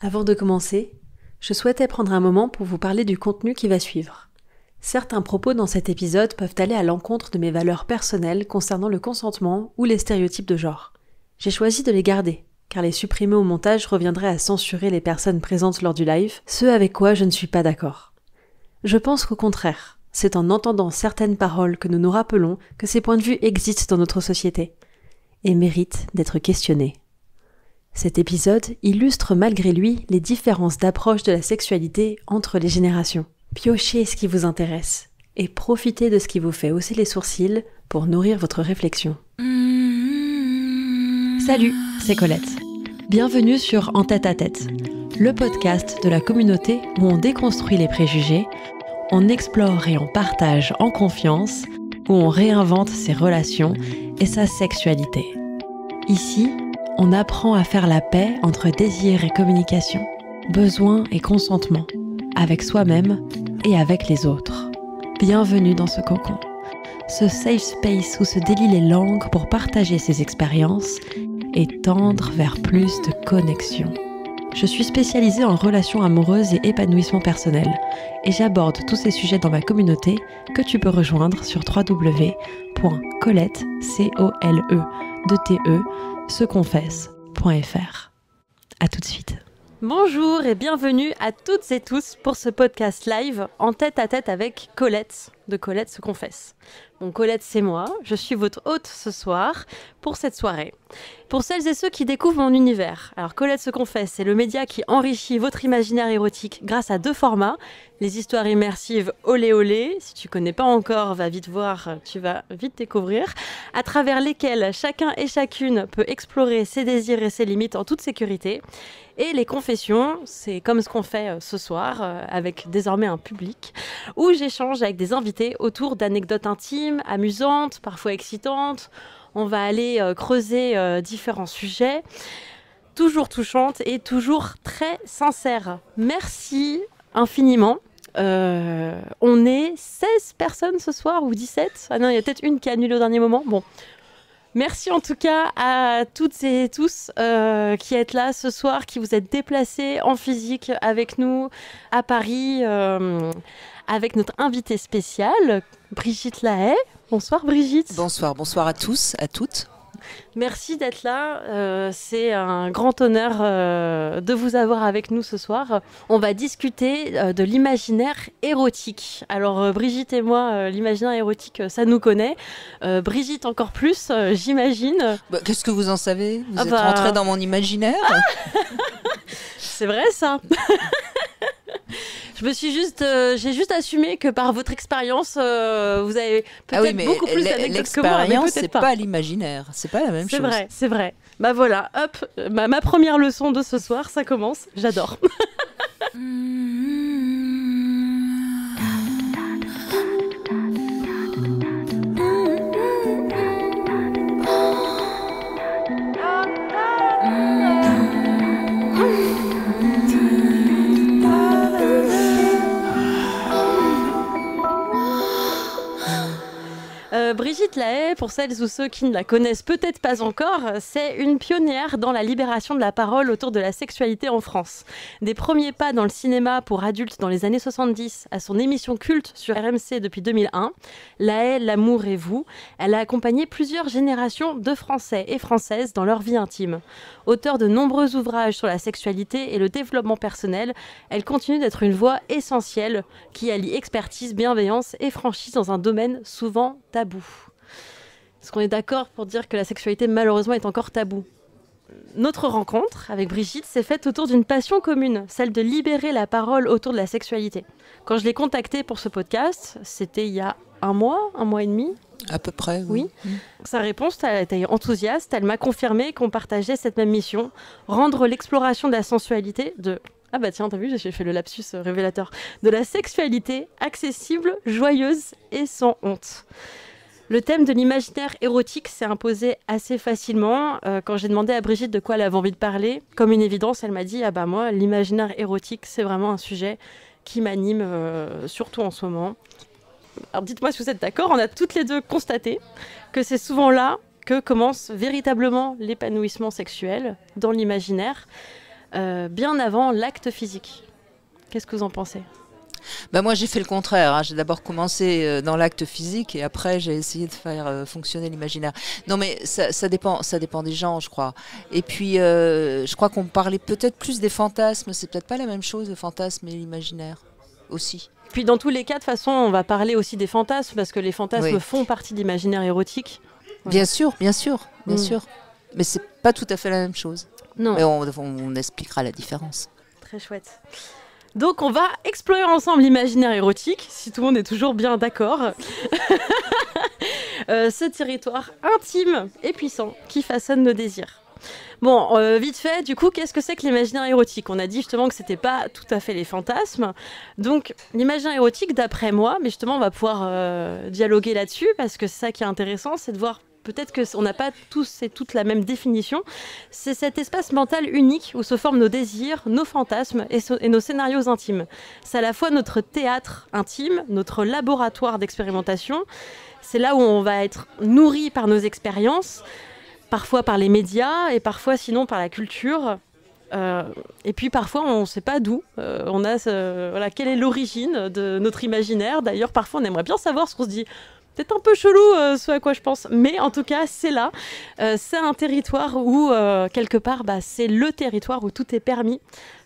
Avant de commencer, je souhaitais prendre un moment pour vous parler du contenu qui va suivre. Certains propos dans cet épisode peuvent aller à l'encontre de mes valeurs personnelles concernant le consentement ou les stéréotypes de genre. J'ai choisi de les garder, car les supprimer au montage reviendrait à censurer les personnes présentes lors du live, ce avec quoi je ne suis pas d'accord. Je pense qu'au contraire, c'est en entendant certaines paroles que nous nous rappelons que ces points de vue existent dans notre société et méritent d'être questionnés. Cet épisode illustre malgré lui les différences d'approche de la sexualité entre les générations. Piochez ce qui vous intéresse et profitez de ce qui vous fait hausser les sourcils pour nourrir votre réflexion. Salut, c'est Colette. Bienvenue sur En tête à tête, le podcast de la communauté où on déconstruit les préjugés, on explore et on partage en confiance, où on réinvente ses relations et sa sexualité. Ici, on apprend à faire la paix entre désir et communication, besoin et consentement, avec soi-même et avec les autres. Bienvenue dans ce cocon, ce safe space où se délient les langues pour partager ses expériences et tendre vers plus de connexion. Je suis spécialisée en relations amoureuses et épanouissement personnel et j'aborde tous ces sujets dans ma communauté que tu peux rejoindre sur www.colette.seconfesse.fr. À tout de suite. Bonjour et bienvenue à toutes et tous pour ce podcast live en tête à tête avec Colette de Colette se confesse. Bon, Colette, c'est moi, je suis votre hôte ce soir pour cette soirée. Pour celles et ceux qui découvrent mon univers, alors Colette se confesse, c'est le média qui enrichit votre imaginaire érotique grâce à 2 formats, les histoires immersives olé olé, si tu connais pas encore, va vite voir, tu vas vite découvrir, à travers lesquelles chacun et chacune peut explorer ses désirs et ses limites en toute sécurité. Et les confessions, c'est comme ce qu'on fait ce soir, avec désormais un public, où j'échange avec des invités autour d'anecdotes intimes, amusantes, parfois excitantes. On va aller creuser différents sujets, toujours touchantes et toujours très sincères. Merci infiniment. On est 16 personnes ce soir, ou 17. Ah non, il y a peut-être une qui a annulé au dernier moment. Bon. Merci en tout cas à toutes et tous qui êtes là ce soir, qui vous êtes déplacés en physique avec nous à Paris, avec notre invitée spéciale, Brigitte Lahaye. Bonsoir Brigitte. Bonsoir à tous, à toutes. Merci d'être là, c'est un grand honneur de vous avoir avec nous ce soir. On va discuter de l'imaginaire érotique. Alors Brigitte et moi, l'imaginaire érotique, ça nous connaît. Brigitte encore plus, j'imagine. Qu'est-ce que vous en savez ? Vous êtes rentrée dans mon imaginaire ? C'est vrai ça. J'ai juste assumé que par votre expérience, vous avez peut-être beaucoup plus d'anecdotes que moi, mais l'expérience, peut-être c'est pas l'imaginaire, c'est pas la même chose. C'est vrai. Bah voilà, hop, ma première leçon de ce soir, ça commence. J'adore. Brigitte Lahaye, pour celles ou ceux qui ne la connaissent peut-être pas encore, c'est une pionnière dans la libération de la parole autour de la sexualité en France. Des premiers pas dans le cinéma pour adultes dans les années 70 à son émission culte sur RMC depuis 2001, Lahaye, l'amour et vous, elle a accompagné plusieurs générations de Français et Françaises dans leur vie intime. Auteure de nombreux ouvrages sur la sexualité et le développement personnel, elle continue d'être une voix essentielle qui allie expertise, bienveillance et franchise dans un domaine souvent tabou. Est-ce qu'on est d'accord pour dire que la sexualité malheureusement est encore tabou ? Notre rencontre avec Brigitte s'est faite autour d'une passion commune, celle de libérer la parole autour de la sexualité. Quand je l'ai contactée pour ce podcast, c'était il y a un mois et demi. À peu près, oui. Sa réponse, elle était enthousiaste, elle m'a confirmé qu'on partageait cette même mission, rendre l'exploration de la sensualité de... Ah bah tiens, t'as vu, j'ai fait le lapsus révélateur. De la sexualité accessible, joyeuse et sans honte. Le thème de l'imaginaire érotique s'est imposé assez facilement. Quand j'ai demandé à Brigitte de quoi elle avait envie de parler, comme une évidence, elle m'a dit « Ah bah moi, l'imaginaire érotique, c'est vraiment un sujet qui m'anime, surtout en ce moment. » Alors dites-moi si vous êtes d'accord, on a toutes les deux constaté que c'est souvent là que commence véritablement l'épanouissement sexuel dans l'imaginaire. bien avant l'acte physique. Qu'est-ce que vous en pensez ? Moi, j'ai fait le contraire. J'ai d'abord commencé dans l'acte physique et après, j'ai essayé de faire fonctionner l'imaginaire. Non, mais ça dépend des gens, je crois. Et puis, je crois qu'on parlait peut-être plus des fantasmes. C'est peut-être pas la même chose, le fantasme et l'imaginaire aussi. Puis, dans tous les cas, de toute façon, on va parler aussi des fantasmes parce que les fantasmes font partie de l'imaginaire érotique. Bien sûr. Mais c'est pas tout à fait la même chose. Non. Mais on expliquera la différence. Très chouette. Donc on va explorer ensemble l'imaginaire érotique, si tout le monde est toujours bien d'accord. Ce territoire intime et puissant qui façonne nos désirs. Bon, vite fait, du coup, qu'est-ce que c'est que l'imaginaire érotique ? On a dit justement que c'était pas tout à fait les fantasmes. Donc l'imaginaire érotique, d'après moi, mais justement on va pouvoir dialoguer là-dessus, parce que c'est ça qui est intéressant, c'est de voir peut-être qu'on n'a pas tous et toutes la même définition. C'est cet espace mental unique où se forment nos désirs, nos fantasmes et nos scénarios intimes. C'est à la fois notre théâtre intime, notre laboratoire d'expérimentation. C'est là où on va être nourri par nos expériences, parfois par les médias et parfois sinon par la culture. Et puis parfois on ne sait pas d'où. Quelle est l'origine de notre imaginaire. D'ailleurs, parfois on aimerait bien savoir ce qu'on se dit. Peut-être un peu chelou ce à quoi je pense, mais en tout cas c'est là, c'est un territoire où quelque part c'est le territoire où tout est permis,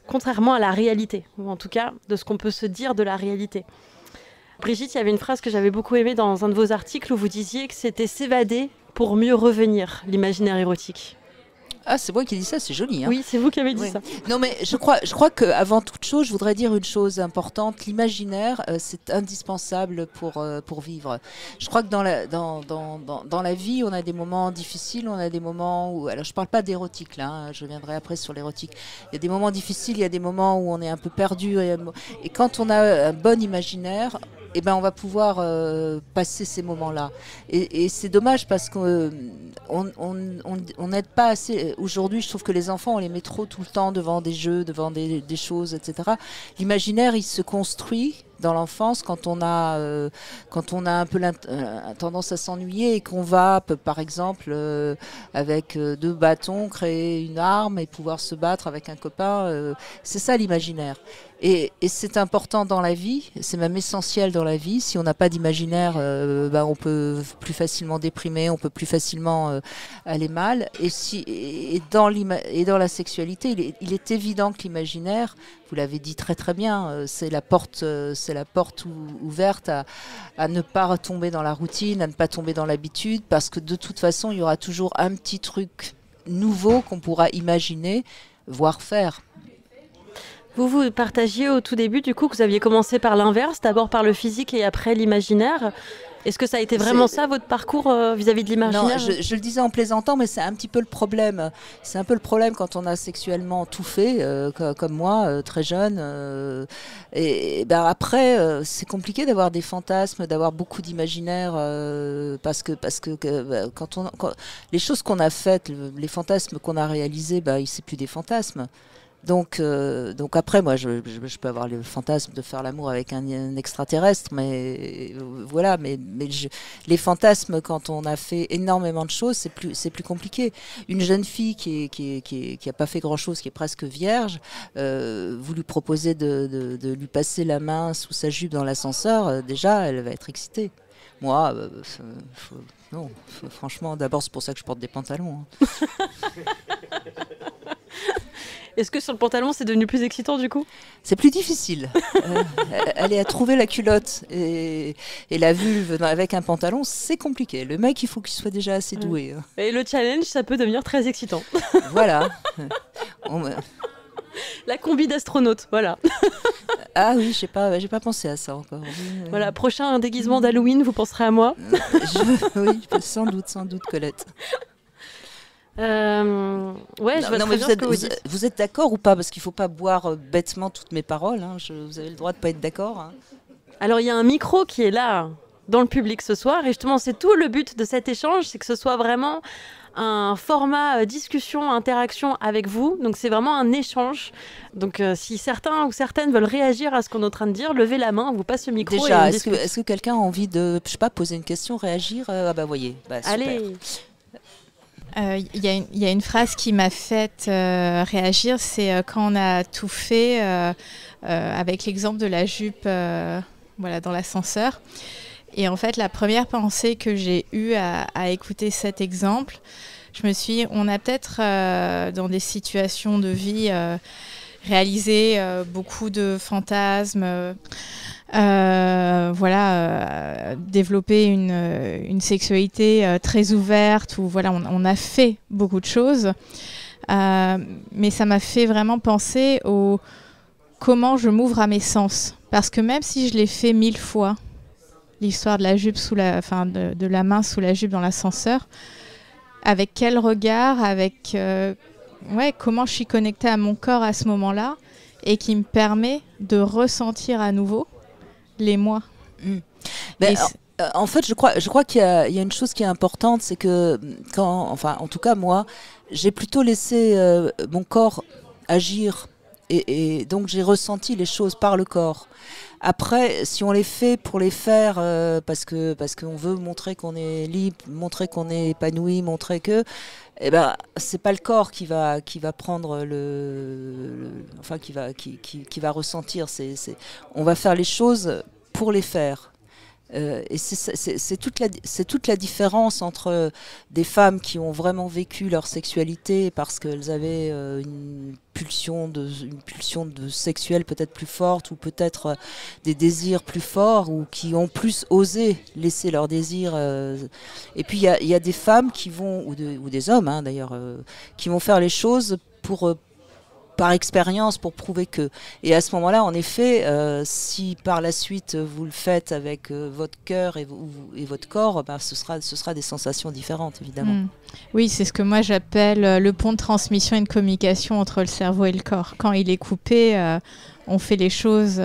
contrairement à la réalité, ou en tout cas de ce qu'on peut se dire de la réalité. Brigitte, il y avait une phrase que j'avais beaucoup aimée dans un de vos articles où vous disiez que c'était s'évader pour mieux revenir, l'imaginaire érotique. Ah, c'est moi qui dis ça, c'est joli. Oui, c'est vous qui avez dit ça. Non, mais je crois qu'avant toute chose, je voudrais dire une chose importante. L'imaginaire, c'est indispensable pour vivre. Je crois que dans la vie, on a des moments difficiles, on a des moments où... Alors, je ne parle pas d'érotique, là. Je reviendrai après sur l'érotique. Il y a des moments difficiles, il y a des moments où on est un peu perdu. Et quand on a un bon imaginaire... on va pouvoir passer ces moments-là. Et c'est dommage parce qu'on n'aide pas assez. Aujourd'hui, je trouve que les enfants, on les met trop tout le temps devant des jeux, devant des choses, etc. L'imaginaire, il se construit dans l'enfance quand on a un peu tendance à s'ennuyer et qu'on va, par exemple, avec 2 bâtons, créer une arme et pouvoir se battre avec un copain. C'est ça l'imaginaire. Et c'est important dans la vie, c'est même essentiel dans la vie. Si on n'a pas d'imaginaire, on peut plus facilement déprimer, on peut plus facilement aller mal. Et dans la sexualité, il est évident que l'imaginaire, vous l'avez dit très très bien, c'est la porte ouverte à ne pas tomber dans la routine, à ne pas tomber dans l'habitude, parce que de toute façon, il y aura toujours un petit truc nouveau qu'on pourra imaginer, voire faire. Vous partagiez au tout début, du coup, que vous aviez commencé par l'inverse, d'abord par le physique et après l'imaginaire. Est-ce que ça a été vraiment ça, votre parcours vis-à-vis de l'imaginaire ? Non, je le disais en plaisantant, mais c'est un petit peu le problème. C'est un peu le problème quand on a sexuellement tout fait, comme moi, très jeune. Après, c'est compliqué d'avoir des fantasmes, d'avoir beaucoup d'imaginaire, parce que quand les choses qu'on a faites, les fantasmes qu'on a réalisés, c'est plus des fantasmes. Donc après, moi, je peux avoir le fantasme de faire l'amour avec un extraterrestre, mais voilà. Mais les fantasmes, quand on a fait énormément de choses, c'est plus compliqué. Une jeune fille qui a pas fait grand chose, qui est presque vierge, vous lui proposez de lui passer la main sous sa jupe dans l'ascenseur, déjà, elle va être excitée. Moi, non, franchement, d'abord, c'est pour ça que je porte des pantalons. Est-ce que sur le pantalon, c'est devenu plus excitant du coup ? C'est plus difficile. Aller à trouver la culotte et la vulve avec un pantalon, c'est compliqué. Le mec, il faut qu'il soit déjà assez doué. Et le challenge, ça peut devenir très excitant. Voilà. La combi d'astronaute, voilà. Ah oui, j'ai pas pensé à ça encore. Voilà, prochain déguisement d'Halloween, vous penserez à moi ? Oui, sans doute, Colette. Je vois très bien ce que vous dites. Vous êtes d'accord ou pas ? Parce qu'il ne faut pas boire bêtement toutes mes paroles. Vous avez le droit de ne pas être d'accord. Alors, il y a un micro qui est là, dans le public ce soir. Et justement, c'est tout le but de cet échange, c'est que ce soit vraiment un format discussion, interaction avec vous. Donc, c'est vraiment un échange. Donc, si certains ou certaines veulent réagir à ce qu'on est en train de dire, levez la main, on vous passe le micro. Déjà, est-ce que quelqu'un a envie de, poser une question, réagir ? Voyez. Super. Allez. Il y a une phrase qui m'a fait réagir, c'est quand on a tout fait avec l'exemple de la jupe dans l'ascenseur. Et en fait, la première pensée que j'ai eue à écouter cet exemple, je me suis dit, on a peut-être dans des situations de vie réalisé beaucoup de fantasmes, développer une sexualité très ouverte, où on a fait beaucoup de choses. Mais ça m'a fait vraiment penser au comment je m'ouvre à mes sens. Parce que même si je l'ai fait 1000 fois, l'histoire de la jupe de la main sous la jupe dans l'ascenseur, avec quel regard, comment je suis connectée à mon corps à ce moment-là, et qui me permet de ressentir à nouveau les moi. En fait, je crois qu'il y a une chose qui est importante, c'est que en tout cas moi, j'ai plutôt laissé mon corps agir, et donc j'ai ressenti les choses par le corps. Après, si on les fait pour les faire parce qu'on veut montrer qu'on est libre, montrer qu'on est épanoui, montrer que, c'est pas le corps qui va prendre qui va ressentir. On va faire les choses pour les faire. Et c'est toute la différence entre des femmes qui ont vraiment vécu leur sexualité parce qu'elles avaient une pulsion de sexuelle peut-être plus forte, ou peut-être des désirs plus forts, ou qui ont plus osé laisser leurs désirs. Et puis il y a des femmes qui vont, ou des hommes d'ailleurs, qui vont faire les choses par expérience, pour prouver que. Et à ce moment-là, en effet, si par la suite vous le faites avec votre cœur et votre corps, ce sera des sensations différentes, évidemment. Oui, c'est ce que moi j'appelle le pont de transmission et de communication entre le cerveau et le corps. Quand il est coupé, on fait les choses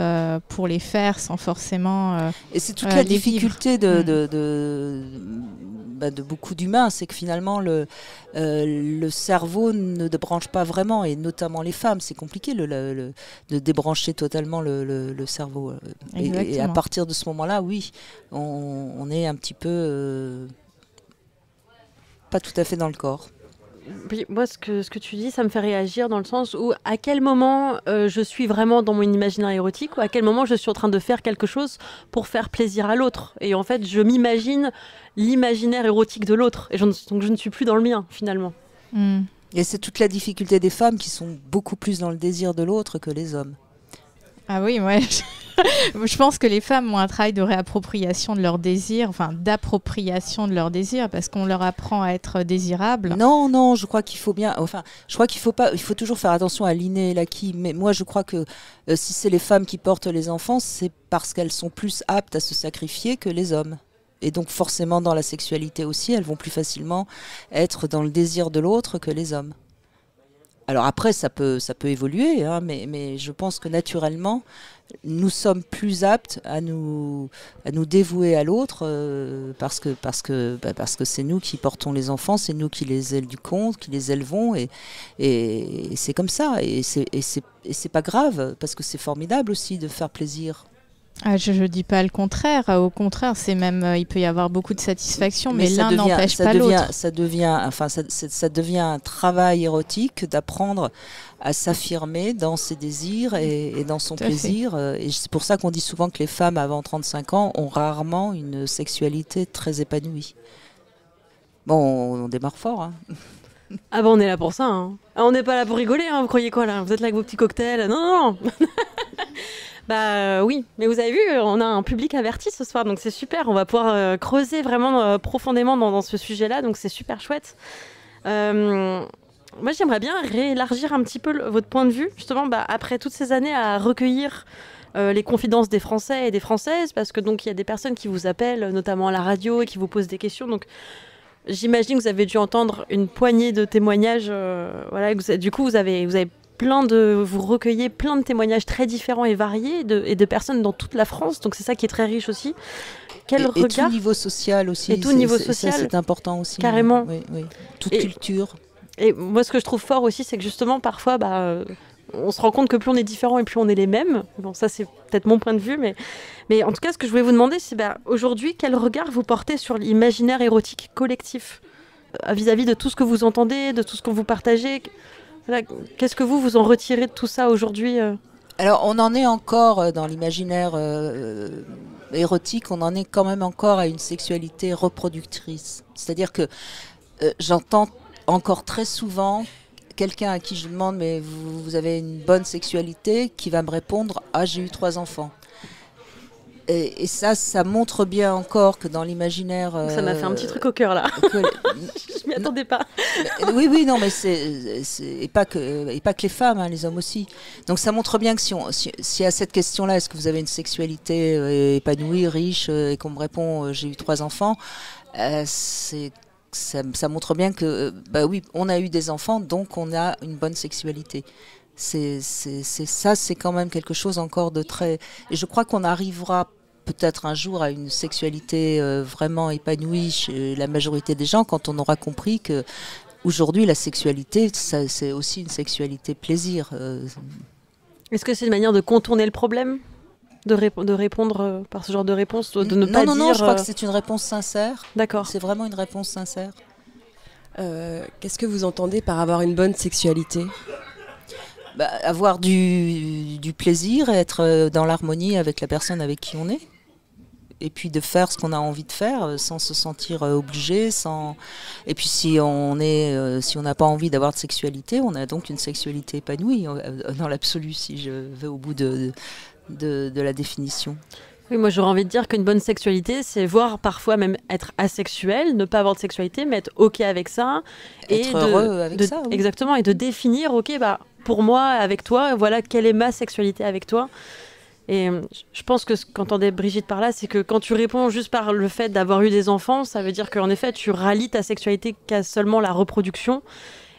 pour les faire sans forcément et c'est toute la difficulté de beaucoup d'humains, c'est que finalement le cerveau ne débranche pas vraiment, et notamment les femmes, c'est compliqué de débrancher totalement le cerveau. Et à partir de ce moment-là, oui, on est un petit peu pas tout à fait dans le corps. Moi, ce que tu dis, ça me fait réagir dans le sens où à quel moment je suis vraiment dans mon imaginaire érotique, ou à quel moment je suis en train de faire quelque chose pour faire plaisir à l'autre. Et en fait, je m'imagine l'imaginaire érotique de l'autre. Et donc je ne suis plus dans le mien, finalement. Et c'est toute la difficulté des femmes qui sont beaucoup plus dans le désir de l'autre que les hommes. Ah oui, ouais. Je pense que les femmes ont un travail de réappropriation de leurs désirs, d'appropriation de leurs désirs, parce qu'on leur apprend à être désirable. Non, je crois qu'il faut il faut toujours faire attention à l'inné et l'acquis. Mais moi, je crois que si c'est les femmes qui portent les enfants, c'est parce qu'elles sont plus aptes à se sacrifier que les hommes. Et donc forcément, dans la sexualité aussi, elles vont plus facilement être dans le désir de l'autre que les hommes. Alors après, ça peut évoluer, mais je pense que naturellement, nous sommes plus aptes à nous dévouer à l'autre parce que c'est nous qui portons les enfants, c'est nous qui les éduquons, qui les élevons, et c'est comme ça, et c'est pas grave, parce que c'est formidable aussi de faire plaisir. Je ne dis pas le contraire. Au contraire, c'est même, il peut y avoir beaucoup de satisfaction, mais l'un n'empêche pas l'autre. Ça devient un travail érotique d'apprendre à s'affirmer dans ses désirs et dans son plaisir. Et c'est pour ça qu'on dit souvent que les femmes avant 35 ans ont rarement une sexualité très épanouie. Bon, on démarre fort. Ah on est là pour ça. On n'est pas là pour rigoler, vous croyez quoi là? Vous êtes là avec vos petits cocktails? Non. Oui, mais vous avez vu, on a un public averti ce soir, donc c'est super. On va pouvoir creuser vraiment profondément dans ce sujet-là, donc c'est super chouette. Moi, j'aimerais bien réélargir un petit peu votre point de vue, justement, après toutes ces années à recueillir les confidences des Français et des Françaises, parce que donc il y a des personnes qui vous appellent, notamment à la radio, et qui vous posent des questions. Donc, j'imagine que vous avez dû entendre une poignée de témoignages. Du coup, vous avez vous recueillez plein de témoignages très différents et variés et de personnes dans toute la France, donc c'est ça qui est très riche aussi. Quel regard, et tout niveau social aussi. Et tout niveau social, c'est important aussi. Carrément. Oui. Toute culture. Et moi, ce que je trouve fort aussi, c'est que justement, parfois, on se rend compte que plus on est différent et plus on est les mêmes. Bon, ça, c'est peut-être mon point de vue, mais en tout cas, ce que je voulais vous demander, c'est aujourd'hui, quel regard vous portez sur l'imaginaire érotique collectif vis-à-vis de tout ce que vous entendez, de tout ce que vous partagez. Voilà, qu'est-ce que vous en retirez de tout ça aujourd'hui Alors, on en est encore dans l'imaginaire érotique, on en est quand même encore à une sexualité reproductrice. C'est-à-dire que j'entends encore très souvent quelqu'un à qui je demande mais vous avez une bonne sexualité qui va me répondre « Ah, j'ai eu 3 enfants ». Et ça montre bien encore que dans l'imaginaire... Ça m'a fait un petit truc au cœur là. Je m'y attendais pas. Oui, non, mais et pas que les femmes, hein, les hommes aussi. Donc ça montre bien que si à cette question-là, est-ce que vous avez une sexualité épanouie, riche, et qu'on me répond j'ai eu 3 enfants, ça montre bien que oui, on a eu des enfants, donc on a une bonne sexualité. C'est quand même quelque chose encore de très... Et je crois qu'on arrivera peut-être un jour à une sexualité vraiment épanouie chez la majorité des gens quand on aura compris que aujourd'hui la sexualité, c'est aussi une sexualité plaisir. Est-ce que c'est une manière de contourner le problème ? De répondre par ce genre de réponse, de ne pas dire... Non, je crois que c'est une réponse sincère. D'accord. C'est vraiment une réponse sincère. Qu'est-ce que vous entendez par avoir une bonne sexualité ? Avoir du plaisir, être dans l'harmonie avec la personne avec qui on est. Et puis de faire ce qu'on a envie de faire sans se sentir obligé. Et puis si on n'a pas envie d'avoir de sexualité, on a donc une sexualité épanouie dans l'absolu, si je vais au bout de la définition. Oui, moi j'aurais envie de dire qu'une bonne sexualité, c'est voir parfois même être asexuel, ne pas avoir de sexualité, mais être OK avec ça. Être heureux avec ça. Oui. Exactement, et de définir, OK, pour moi, avec toi, voilà, quelle est ma sexualité avec toi. Et je pense que ce qu'entendait Brigitte par là, c'est que quand tu réponds juste par le fait d'avoir eu des enfants, ça veut dire qu'en effet, tu rallies ta sexualité qu'à seulement la reproduction.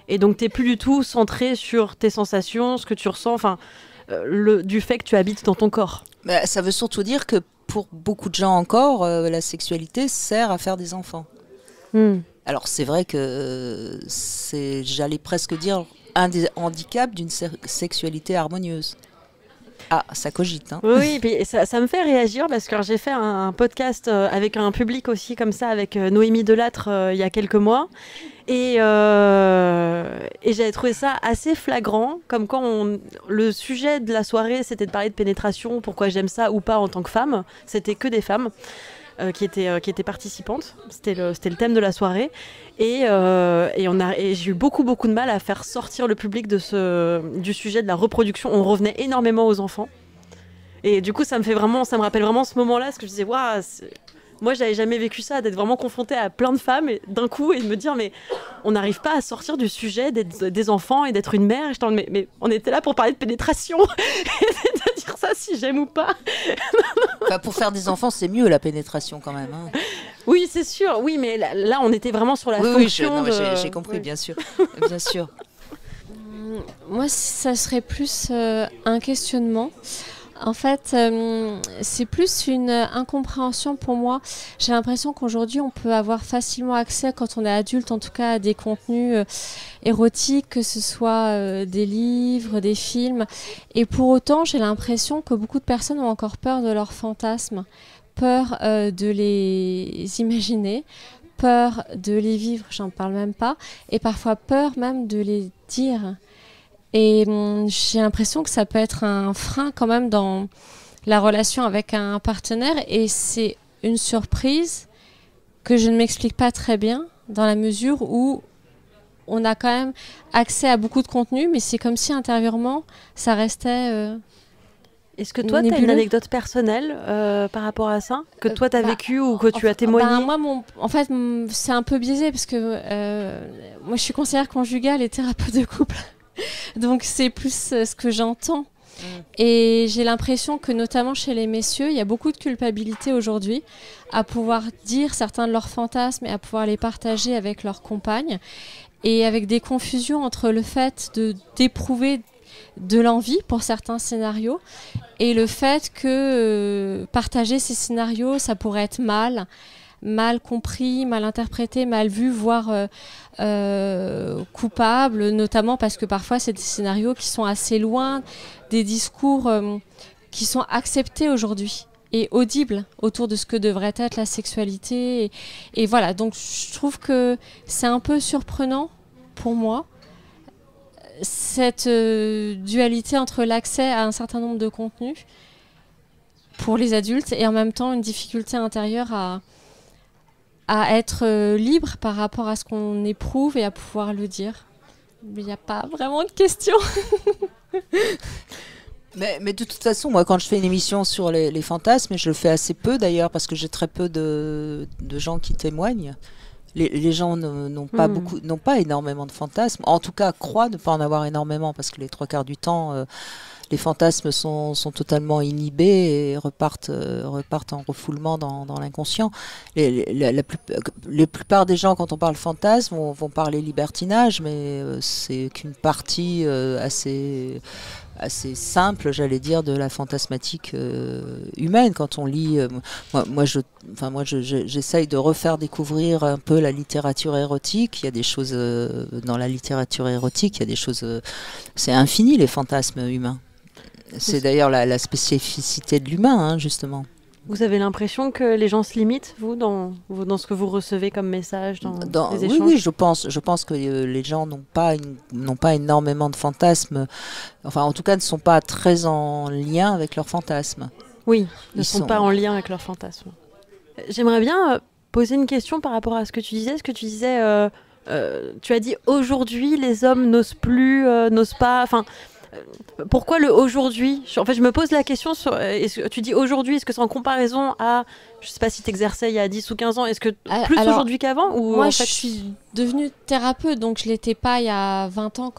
Et donc, tu n'es plus du tout centré sur tes sensations, ce que tu ressens, du fait que tu habites dans ton corps. Ça veut surtout dire que pour beaucoup de gens encore, la sexualité sert à faire des enfants. Alors, c'est vrai que j'allais presque dire, un des handicaps d'une sexualité harmonieuse. Ah, ça cogite. Hein. Oui, puis ça me fait réagir parce que j'ai fait un podcast avec un public aussi comme ça, avec Noémie Delattre il y a quelques mois. Et j'avais trouvé ça assez flagrant, comme quand le sujet de la soirée, c'était de parler de pénétration, pourquoi j'aime ça ou pas en tant que femme. C'était que des femmes qui étaient participantes. C'était le thème de la soirée. Et j'ai eu beaucoup de mal à faire sortir le public du sujet de la reproduction. On revenait énormément aux enfants. Et du coup, ça me rappelle vraiment ce moment-là, parce que je disais, waouh, moi, j'avais jamais vécu ça, d'être vraiment confrontée à plein de femmes d'un coup et de me dire, mais on n'arrive pas à sortir du sujet des enfants et d'être une mère. Et mais on était là pour parler de pénétration et de dire ça si j'aime ou pas. Pour faire des enfants, c'est mieux la pénétration quand même. Hein. Oui, c'est sûr. Oui, mais là, on était vraiment sur la fonction. J'ai compris, bien sûr. Bien sûr. Moi, ça serait plus un questionnement. En fait, c'est plus une incompréhension pour moi. J'ai l'impression qu'aujourd'hui, on peut avoir facilement accès, quand on est adulte, en tout cas, à des contenus érotiques, que ce soit des livres, des films. Et pour autant, j'ai l'impression que beaucoup de personnes ont encore peur de leurs fantasmes, peur de les imaginer, peur de les vivre, j'en parle même pas, et parfois peur même de les dire. Et j'ai l'impression que ça peut être un frein quand même dans la relation avec un partenaire. Et c'est une surprise que je ne m'explique pas très bien, dans la mesure où on a quand même accès à beaucoup de contenu, mais c'est comme si intérieurement, ça restait Est-ce que toi, tu as une anecdote personnelle par rapport à ça, que toi, tu as vécu ou que tu as témoigné? Moi, en fait, c'est un peu biaisé, parce que moi, je suis conseillère conjugale et thérapeute de couple. Donc c'est plus ce que j'entends. Et j'ai l'impression que notamment chez les messieurs, il y a beaucoup de culpabilité aujourd'hui à pouvoir dire certains de leurs fantasmes et à pouvoir les partager avec leurs compagnes, et avec des confusions entre le fait d'éprouver de l'envie pour certains scénarios et le fait que partager ces scénarios, ça pourrait être mal compris, mal interprété, mal vu, voire coupable, notamment parce que parfois c'est des scénarios qui sont assez loin des discours qui sont acceptés aujourd'hui et audible autour de ce que devrait être la sexualité. Et voilà, donc je trouve que c'est un peu surprenant pour moi, cette dualité entre l'accès à un certain nombre de contenus pour les adultes et en même temps une difficulté intérieure à être libre par rapport à ce qu'on éprouve et à pouvoir le dire. Il n'y a pas vraiment de question. Mais de toute façon, moi, quand je fais une émission sur les fantasmes, et je le fais assez peu d'ailleurs, parce que j'ai très peu de gens qui témoignent, les gens n'ont pas énormément de fantasmes. En tout cas, croient ne pas en avoir énormément, parce que les 3/4 du temps, les fantasmes sont totalement inhibés et repartent en refoulement dans l'inconscient. La plupart des gens, quand on parle fantasme, vont parler libertinage, mais c'est qu'une partie assez simple, j'allais dire, de la fantasmatique humaine. Quand on lit, j'essaye de refaire découvrir un peu la littérature érotique. Il y a des choses dans la littérature érotique, il y a des choses, c'est infini les fantasmes humains. C'est d'ailleurs la spécificité de l'humain, hein, justement. Vous avez l'impression que les gens se limitent, vous, dans ce que vous recevez comme message dans les échanges? Oui, je pense que les gens n'ont pas énormément de fantasmes. Enfin, en tout cas, ne sont pas très en lien avec leurs fantasmes. Oui, ne sont pas en lien avec leurs fantasmes. J'aimerais bien poser une question par rapport à ce que tu disais. Tu as dit aujourd'hui, les hommes n'osent pas... Enfin, pourquoi le aujourd'hui? En fait, je me pose la question sur. Tu dis aujourd'hui, est-ce que c'est en comparaison à. Je ne sais pas si tu exerçais il y a 10 ou 15 ans, est-ce que plus aujourd'hui qu'avant ou moi, en fait... je suis devenue thérapeute, donc je ne l'étais pas il y a 20 ans,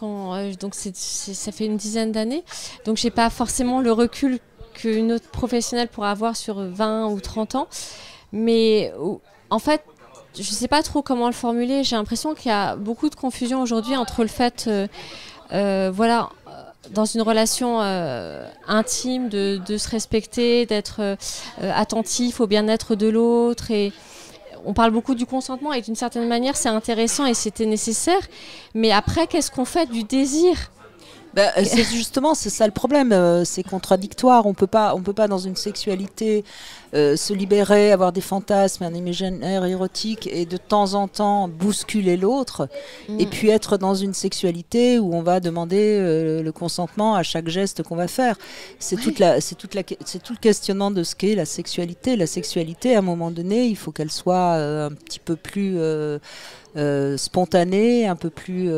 donc ça fait une dizaine d'années. Donc, je n'ai pas forcément le recul qu'une autre professionnelle pourrait avoir sur 20 ou 30 ans. Mais en fait, je ne sais pas trop comment le formuler. J'ai l'impression qu'il y a beaucoup de confusion aujourd'hui entre le fait. Dans une relation intime, de se respecter, d'être attentif au bien-être de l'autre. Et on parle beaucoup du consentement et d'une certaine manière, c'est intéressant et c'était nécessaire. Mais après, qu'est-ce qu'on fait du désir ? C'est ça le problème, c'est contradictoire. On peut pas dans une sexualité se libérer, avoir des fantasmes, un imaginaire érotique et de temps en temps bousculer l'autre, et puis être dans une sexualité où on va demander le consentement à chaque geste qu'on va faire. C'est tout le questionnement de ce qu'est la sexualité. La sexualité, à un moment donné, il faut qu'elle soit un petit peu plus spontanée, un peu plus,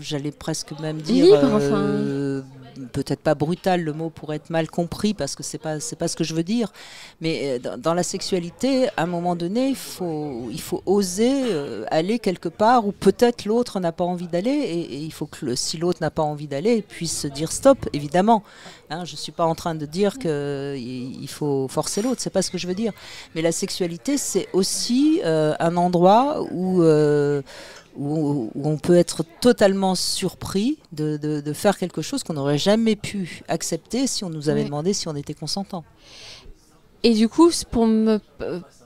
j'allais presque même dire, libre, peut-être pas brutal, le mot pourrait être mal compris parce que c'est pas ce que je veux dire, mais dans la sexualité, à un moment donné, il faut oser aller quelque part où peut-être l'autre n'a pas envie d'aller, et il faut que si l'autre n'a pas envie d'aller, il puisse se dire stop, évidemment. Hein, je suis pas en train de dire qu'il faut forcer l'autre, c'est pas ce que je veux dire. Mais la sexualité, c'est aussi un endroit où on peut être totalement surpris de faire quelque chose qu'on n'aurait jamais pu accepter si on nous avait demandé si on était consentant. Et du coup, pour me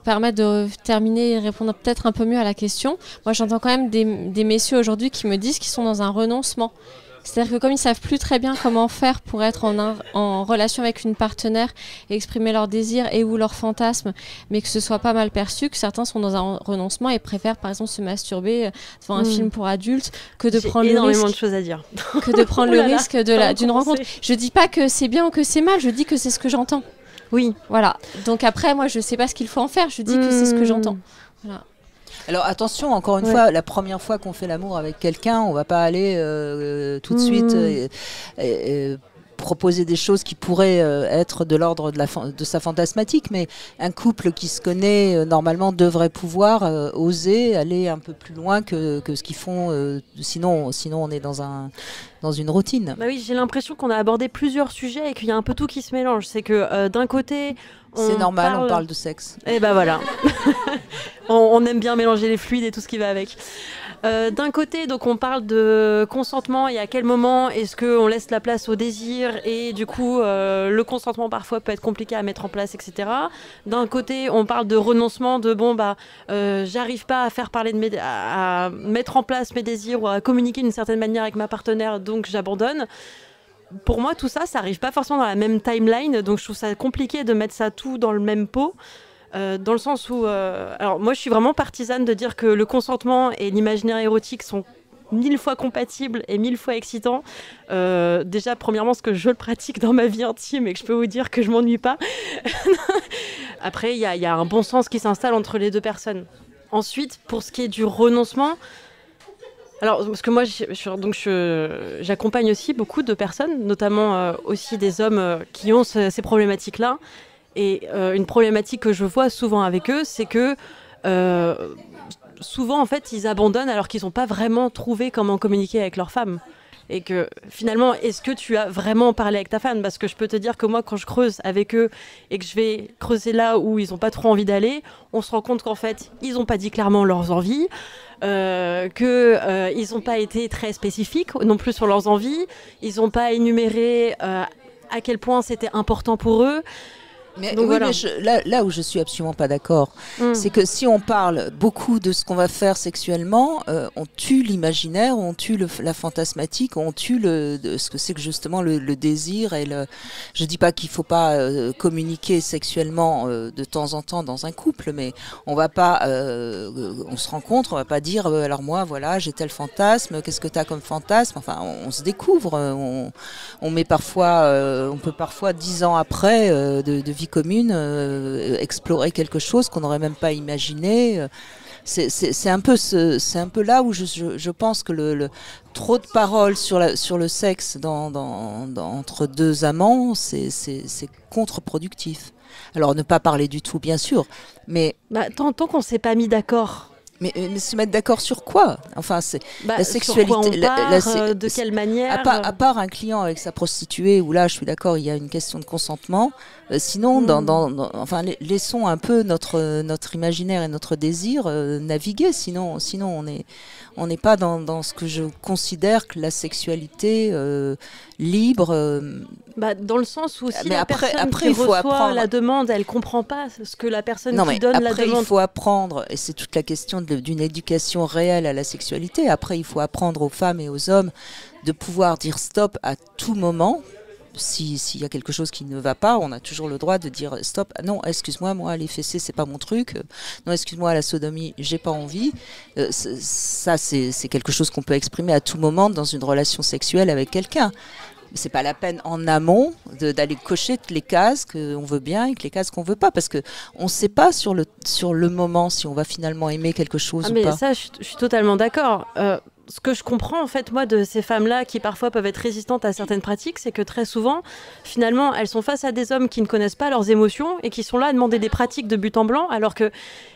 permettre de terminer et répondre peut-être un peu mieux à la question, moi j'entends quand même des messieurs aujourd'hui qui me disent qu'ils sont dans un renoncement. C'est-à-dire que comme ils ne savent plus très bien comment faire pour être en relation avec une partenaire et exprimer leurs désirs et ou leurs fantasmes, mais que ce soit pas mal perçu, que certains sont dans un renoncement et préfèrent par exemple se masturber devant un film pour adultes que de prendre le risque. De choses à dire. Que de prendre le risque d'une rencontre. Je dis pas que c'est bien ou que c'est mal, je dis que c'est ce que j'entends. Oui. Voilà. Donc après, moi je sais pas ce qu'il faut en faire, je dis que c'est ce que j'entends. Voilà. Alors attention, encore une fois, la première fois qu'on fait l'amour avec quelqu'un, on va pas aller tout de suite proposer des choses qui pourraient être de l'ordre de sa fantasmatique, mais un couple qui se connaît normalement devrait pouvoir oser aller un peu plus loin que ce qu'ils font, sinon on est dans une routine. Bah oui, j'ai l'impression qu'on a abordé plusieurs sujets et qu'il y a un peu tout qui se mélange. C'est que d'un côté... C'est normal, on parle de sexe. Et ben voilà. on aime bien mélanger les fluides et tout ce qui va avec. D'un côté, donc on parle de consentement et à quel moment est-ce qu'on laisse la place au désir, et du coup le consentement parfois peut être compliqué à mettre en place, etc. D'un côté, on parle de renoncement, de j'arrive pas à faire parler à mettre en place mes désirs ou à communiquer d'une certaine manière avec ma partenaire, donc j'abandonne. pour moi, tout ça, ça arrive pas forcément dans la même timeline, donc je trouve ça compliqué de mettre ça tout dans le même pot. Dans le sens où... alors moi, je suis vraiment partisane de dire que le consentement et l'imaginaire érotique sont 1000 fois compatibles et 1000 fois excitants. Déjà, premièrement, parce que je le pratique dans ma vie intime et que je peux vous dire que je m'ennuie pas. Après, il y a un bon sens qui s'installe entre les deux personnes. Ensuite, pour ce qui est du renoncement... Alors, parce que moi, j'accompagne aussi beaucoup de personnes, notamment aussi des hommes qui ont ces problématiques-là. Et une problématique que je vois souvent avec eux, c'est que souvent, en fait, ils abandonnent alors qu'ils n'ont pas vraiment trouvé comment communiquer avec leur femme. Et que finalement, est-ce que tu as vraiment parlé avec ta femme ? Parce que je peux te dire que moi, quand je creuse avec eux et que je vais creuser là où ils n'ont pas trop envie d'aller, on se rend compte qu'en fait, ils n'ont pas dit clairement leurs envies, qu'ils n'ont pas été très spécifiques non plus sur leurs envies, ils n'ont pas énuméré à quel point c'était important pour eux. Mais, donc, oui, voilà. mais là où je suis absolument pas d'accord, c'est que si on parle beaucoup de ce qu'on va faire sexuellement, on tue l'imaginaire, on tue la fantasmatique, on tue ce que c'est que justement le désir et le. Je dis pas qu'il faut pas communiquer sexuellement de temps en temps dans un couple, mais on va pas, on se rencontre, on va pas dire alors moi voilà j'ai tel fantasme, qu'est-ce que t'as comme fantasme, enfin on se découvre, on met parfois, on peut parfois 10 ans après de vie commune, explorer quelque chose qu'on n'aurait même pas imaginé. C'est un peu là où je pense que trop de paroles sur le sexe entre deux amants, c'est contre-productif. Alors ne pas parler du tout, bien sûr, mais tant qu'on s'est pas mis d'accord. Mais se mettre d'accord sur quoi ? Enfin, c'est la sexualité. Sur quoi on part, de quelle manière ? À part un client avec sa prostituée, où là, je suis d'accord, il y a une question de consentement. Sinon, enfin, laissons un peu notre imaginaire et notre désir naviguer. Sinon, on n'est pas dans ce que je considère que la sexualité libre. Dans le sens où si mais la personne qui reçoit la demande, elle comprend pas ce que la personne qui donne la demande. Il faut apprendre, et c'est toute la question d'une éducation réelle à la sexualité. Après, il faut apprendre aux femmes et aux hommes de pouvoir dire stop à tout moment. S'il y a quelque chose qui ne va pas, on a toujours le droit de dire stop. Non, excuse-moi, moi les fessées c'est pas mon truc. Non, excuse-moi, la sodomie, j'ai pas envie. Ça c'est quelque chose qu'on peut exprimer à tout moment dans une relation sexuelle avec quelqu'un. C'est pas la peine en amont d'aller cocher toutes les cases qu'on veut bien et que les cases qu'on veut pas, parce que on sait pas sur le moment si on va finalement aimer quelque chose ou pas. Mais ça, je suis totalement d'accord. Ce que je comprends en fait moi de ces femmes-là qui parfois peuvent être résistantes à certaines pratiques, c'est que très souvent, finalement, elles sont face à des hommes qui ne connaissent pas leurs émotions et qui sont là à demander des pratiques de but en blanc, alors que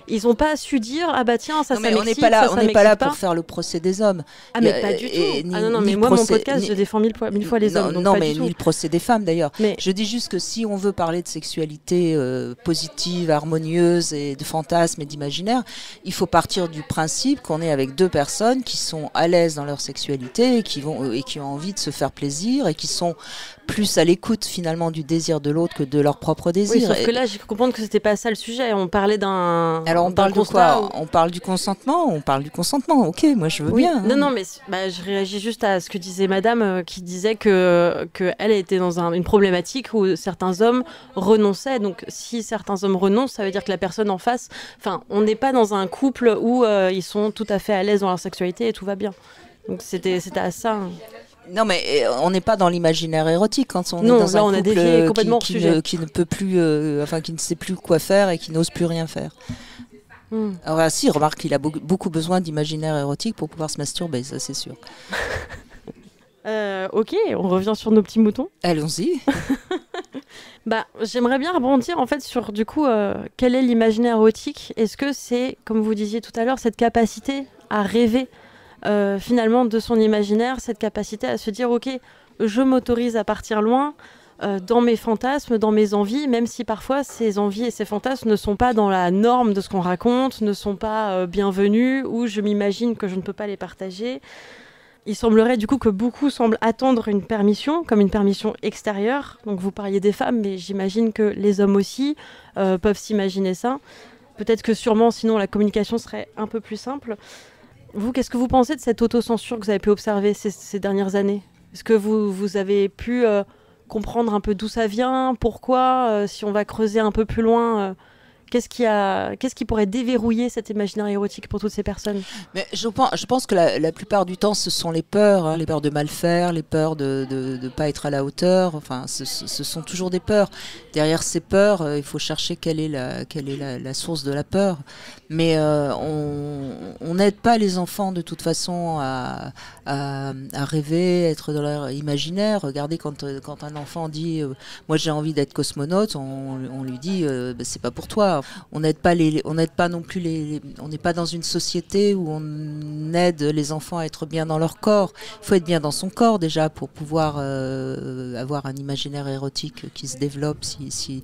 ils n'ont pas su dire ah bah tiens ça m'excite, on n'est pas là pour faire le procès des hommes. Ah mais pas du tout. Non mais moi mon podcast je défends mille fois les hommes. Non mais ni le procès des femmes d'ailleurs. Mais je dis juste que si on veut parler de sexualité positive, harmonieuse et de fantasme et d'imaginaire, il faut partir du principe qu'on est avec deux personnes qui sont à l'aise dans leur sexualité et qui ont envie de se faire plaisir et qui sont plus à l'écoute finalement du désir de l'autre que de leur propre désir. Oui, sauf que là j'ai cru comprendre que c'était pas ça le sujet. On parlait d'un. Alors on parle de quoi ? On parle du consentement. Ok, moi je veux bien. Non mais je réagis juste à ce que disait Madame qui disait que elle était dans une problématique où certains hommes renonçaient. Donc si certains hommes renoncent, ça veut dire que la personne en face. Enfin, on n'est pas dans un couple où ils sont tout à fait à l'aise dans leur sexualité et tout va bien. Donc c'était à ça. Non, mais on n'est pas dans l'imaginaire érotique quand on est dans un couple qui ne peut plus, qui ne sait plus quoi faire et qui n'ose plus rien faire. Alors si, remarque qu'il a beaucoup besoin d'imaginaire érotique pour pouvoir se masturber, ça c'est sûr. Ok, on revient sur nos petits moutons. Allons-y. J'aimerais bien rebondir en fait sur du coup quel est l'imaginaire érotique. Est-ce que c'est, comme vous disiez tout à l'heure, cette capacité à rêver finalement de son imaginaire, cette capacité à se dire ok, je m'autorise à partir loin dans mes fantasmes, dans mes envies, même si parfois ces envies et ces fantasmes ne sont pas dans la norme de ce qu'on raconte, ne sont pas bienvenus, ou je m'imagine que je ne peux pas les partager. Il semblerait du coup que beaucoup semblent attendre une permission, comme une permission extérieure. Donc vous parliez des femmes, mais j'imagine que les hommes aussi peuvent s'imaginer ça. Peut-être que sûrement, sinon, la communication serait un peu plus simple. Vous, qu'est-ce que vous pensez de cette autocensure que vous avez pu observer ces dernières années ? Est-ce que vous avez pu comprendre un peu d'où ça vient, pourquoi, si on va creuser un peu plus loin qu'est-ce qui pourrait déverrouiller cet imaginaire érotique pour toutes ces personnes? Mais je pense que la plupart du temps, ce sont les peurs, hein, les peurs de mal faire, les peurs de ne pas être à la hauteur. Enfin, ce sont toujours des peurs. Derrière ces peurs, il faut chercher quelle est la source de la peur. Mais on n'aide pas les enfants de toute façon à rêver, être dans leur imaginaire. Regardez, quand un enfant dit moi j'ai envie d'être cosmonaute, on lui dit c'est pas pour toi. On n'aide pas non plus on n'est pas dans une société où on aide les enfants à être bien dans leur corps. Il faut être bien dans son corps déjà pour pouvoir avoir un imaginaire érotique qui se développe. Si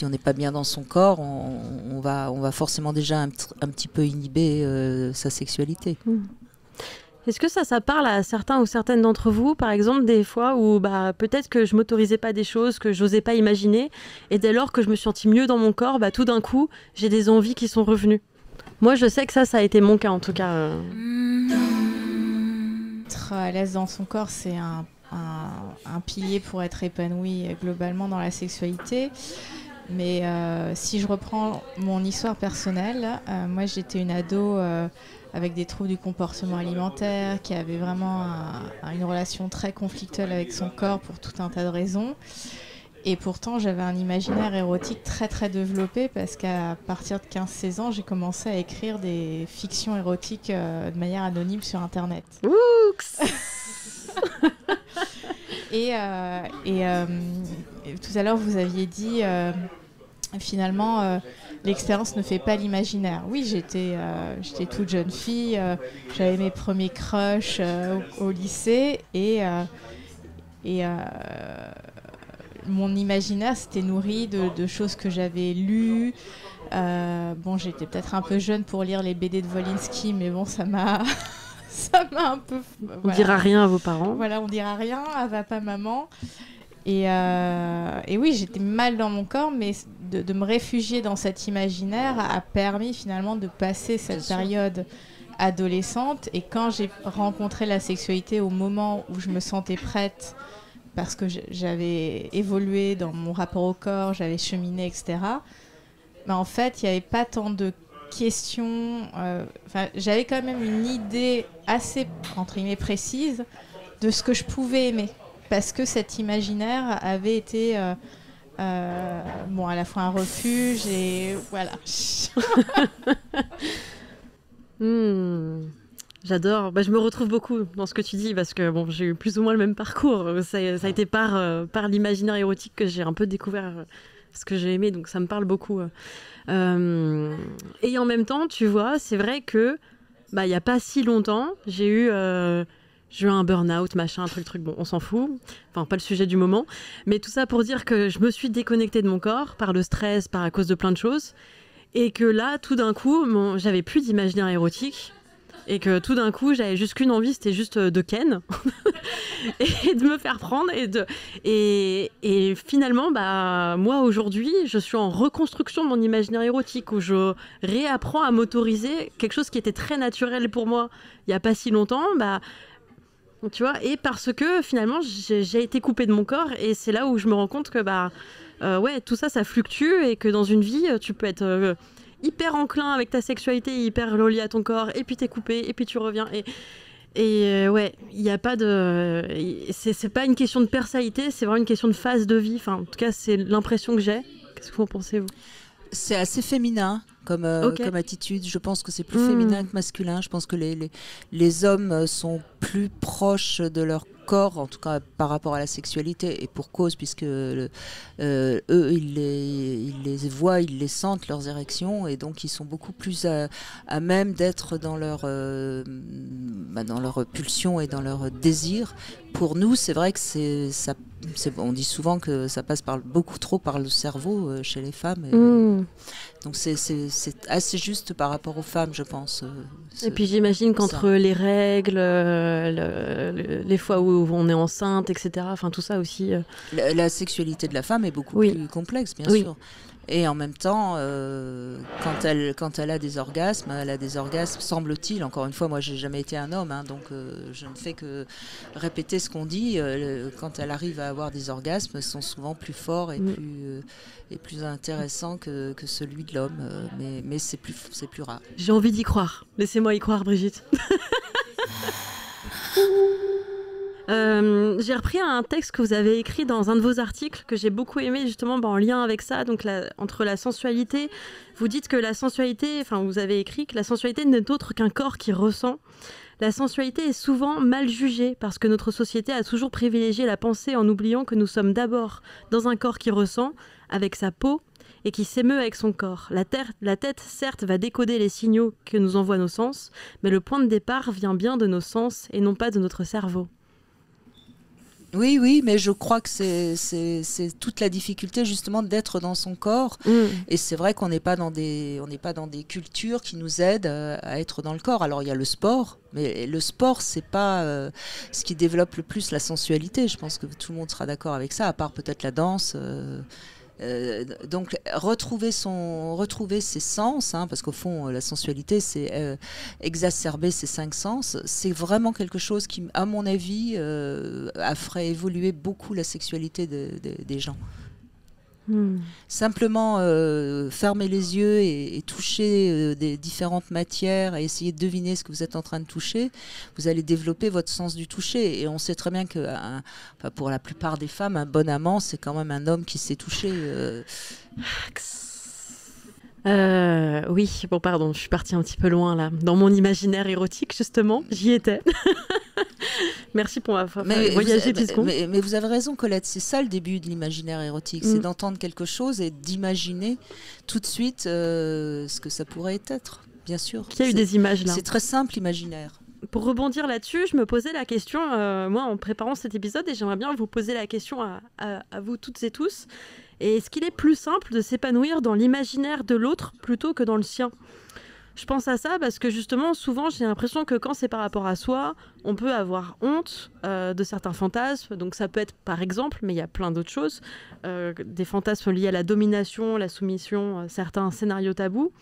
on n'est pas bien dans son corps, on va forcément déjà un petit peu inhiber sa sexualité. Est-ce que ça parle à certains ou certaines d'entre vous, par exemple, des fois où peut-être que je m'autorisais pas des choses que j'osais pas imaginer, et dès lors que je me suis sentie mieux dans mon corps, tout d'un coup, j'ai des envies qui sont revenues. Moi, je sais que ça a été mon cas, en tout cas. Être à l'aise dans son corps, c'est un pilier pour être épanoui globalement dans la sexualité. Mais si je reprends mon histoire personnelle, moi j'étais une ado avec des troubles du comportement alimentaire, qui avait vraiment une relation très conflictuelle avec son corps pour tout un tas de raisons. Et pourtant, j'avais un imaginaire érotique très très développé, parce qu'à partir de 15-16 ans, j'ai commencé à écrire des fictions érotiques de manière anonyme sur Internet. Oups. Et tout à l'heure, vous aviez dit... finalement, l'expérience ne fait pas l'imaginaire. Oui, j'étais toute jeune fille, j'avais mes premiers crushs au lycée, et mon imaginaire s'était nourri de choses que j'avais lues. J'étais peut-être un peu jeune pour lire les BD de Wolinski, mais bon, ça m'a un peu... On dira rien à vos parents. Voilà, on dira rien à papa, maman. Et oui, j'étais mal dans mon corps, mais de me réfugier dans cet imaginaire a permis finalement de passer cette période adolescente. Et quand j'ai rencontré la sexualité au moment où je me sentais prête, parce que j'avais évolué dans mon rapport au corps, j'avais cheminé, etc., en fait, il n'y avait pas tant de questions. J'avais quand même une idée assez, entre guillemets, précise de ce que je pouvais aimer. Parce que cet imaginaire avait été à la fois un refuge et voilà. J'adore. Je me retrouve beaucoup dans ce que tu dis, parce que j'ai eu plus ou moins le même parcours. Ça a été par l'imaginaire érotique que j'ai un peu découvert ce que j'ai aimé, donc ça me parle beaucoup. Et en même temps, tu vois, c'est vrai que il n'y a pas si longtemps, j'ai eu un burn-out, machin, truc, bon, on s'en fout. Enfin, pas le sujet du moment. Mais tout ça pour dire que je me suis déconnectée de mon corps par le stress, à cause de plein de choses. Et que là, tout d'un coup, j'avais plus d'imaginaire érotique. Et que tout d'un coup, j'avais juste qu'une envie, c'était juste de ken. Et de me faire prendre. Et finalement, moi, aujourd'hui, je suis en reconstruction de mon imaginaire érotique, où je réapprends à m'autoriser quelque chose qui était très naturel pour moi il n'y a pas si longtemps. Tu vois, et parce que finalement j'ai été coupée de mon corps, et c'est là où je me rends compte que tout ça fluctue, et que dans une vie tu peux être hyper enclin avec ta sexualité, hyper relié à ton corps, et puis t'es coupé, et puis tu reviens, il y a pas de... c'est pas une question de personnalité, c'est vraiment une question de phase de vie. Enfin, en tout cas, c'est l'impression que j'ai. Qu'est-ce que vous en pensez, vous? C'est assez féminin comme attitude. Je pense que c'est plus féminin que masculin. Je pense que les hommes sont plus proches de leur corps, en tout cas par rapport à la sexualité, et pour cause, puisque eux, ils les voient, ils les sentent, leurs érections, et donc ils sont beaucoup plus à même d'être dans leur pulsion et dans leur désir. Pour nous, c'est vrai que on dit souvent que ça passe beaucoup trop par le cerveau chez les femmes. Donc c'est assez juste par rapport aux femmes, je pense. Et puis j'imagine qu'entre les règles, les fois où on est enceinte, etc., enfin tout ça aussi... La sexualité de la femme est beaucoup plus complexe, bien sûr. Et en même temps, quand elle a des orgasmes, semble-t-il, encore une fois, moi j'ai jamais été un homme, donc je ne fais que répéter ce qu'on dit, quand elle arrive à avoir des orgasmes, sont souvent plus forts et plus intéressants que celui de l'homme, mais c'est plus rare. J'ai envie d'y croire, laissez-moi y croire, Brigitte. J'ai repris un texte que vous avez écrit dans un de vos articles que j'ai beaucoup aimé justement en lien avec ça, donc entre la sensualité. Vous dites que la sensualité, vous avez écrit que la sensualité n'est autre qu'un corps qui ressent. La sensualité est souvent mal jugée parce que notre société a toujours privilégié la pensée en oubliant que nous sommes d'abord dans un corps qui ressent, avec sa peau, et qui s'émeut avec son corps. La tête, certes, va décoder les signaux que nous envoient nos sens, mais le point de départ vient bien de nos sens et non pas de notre cerveau. Oui, mais je crois que c'est toute la difficulté justement d'être dans son corps. Et c'est vrai qu'on n'est pas dans des cultures qui nous aident à être dans le corps. Alors il y a le sport, mais le sport c'est pas ce qui développe le plus la sensualité. Je pense que tout le monde sera d'accord avec ça, à part peut-être la danse. Donc retrouver ses sens, parce qu'au fond la sensualité c'est exacerber ses 5 sens, c'est vraiment quelque chose qui, à mon avis, ferait évoluer beaucoup la sexualité des gens. Simplement fermer les yeux et toucher des différentes matières et essayer de deviner ce que vous êtes en train de toucher, vous allez développer votre sens du toucher. Et on sait très bien que pour la plupart des femmes, un bon amant, c'est quand même un homme qui sait toucher. Oui, bon pardon, je suis partie un petit peu loin là, dans mon imaginaire érotique justement, j'y étais. Merci pour m'avoir fait voyager 10 secondes. Mais vous avez raison Colette, c'est ça le début de l'imaginaire érotique, c'est d'entendre quelque chose et d'imaginer tout de suite ce que ça pourrait être, bien sûr. Qu'il y a eu des images là. C'est très simple l'imaginaire. Pour rebondir là-dessus, je me posais la question, moi en préparant cet épisode, et j'aimerais bien vous poser la question à vous toutes et tous. Et est-ce qu'il est plus simple de s'épanouir dans l'imaginaire de l'autre plutôt que dans le sien ? Je pense à ça parce que justement, souvent, j'ai l'impression que quand c'est par rapport à soi, on peut avoir honte de certains fantasmes. Donc ça peut être par exemple, mais il y a plein d'autres choses, des fantasmes liés à la domination, la soumission, certains scénarios tabous.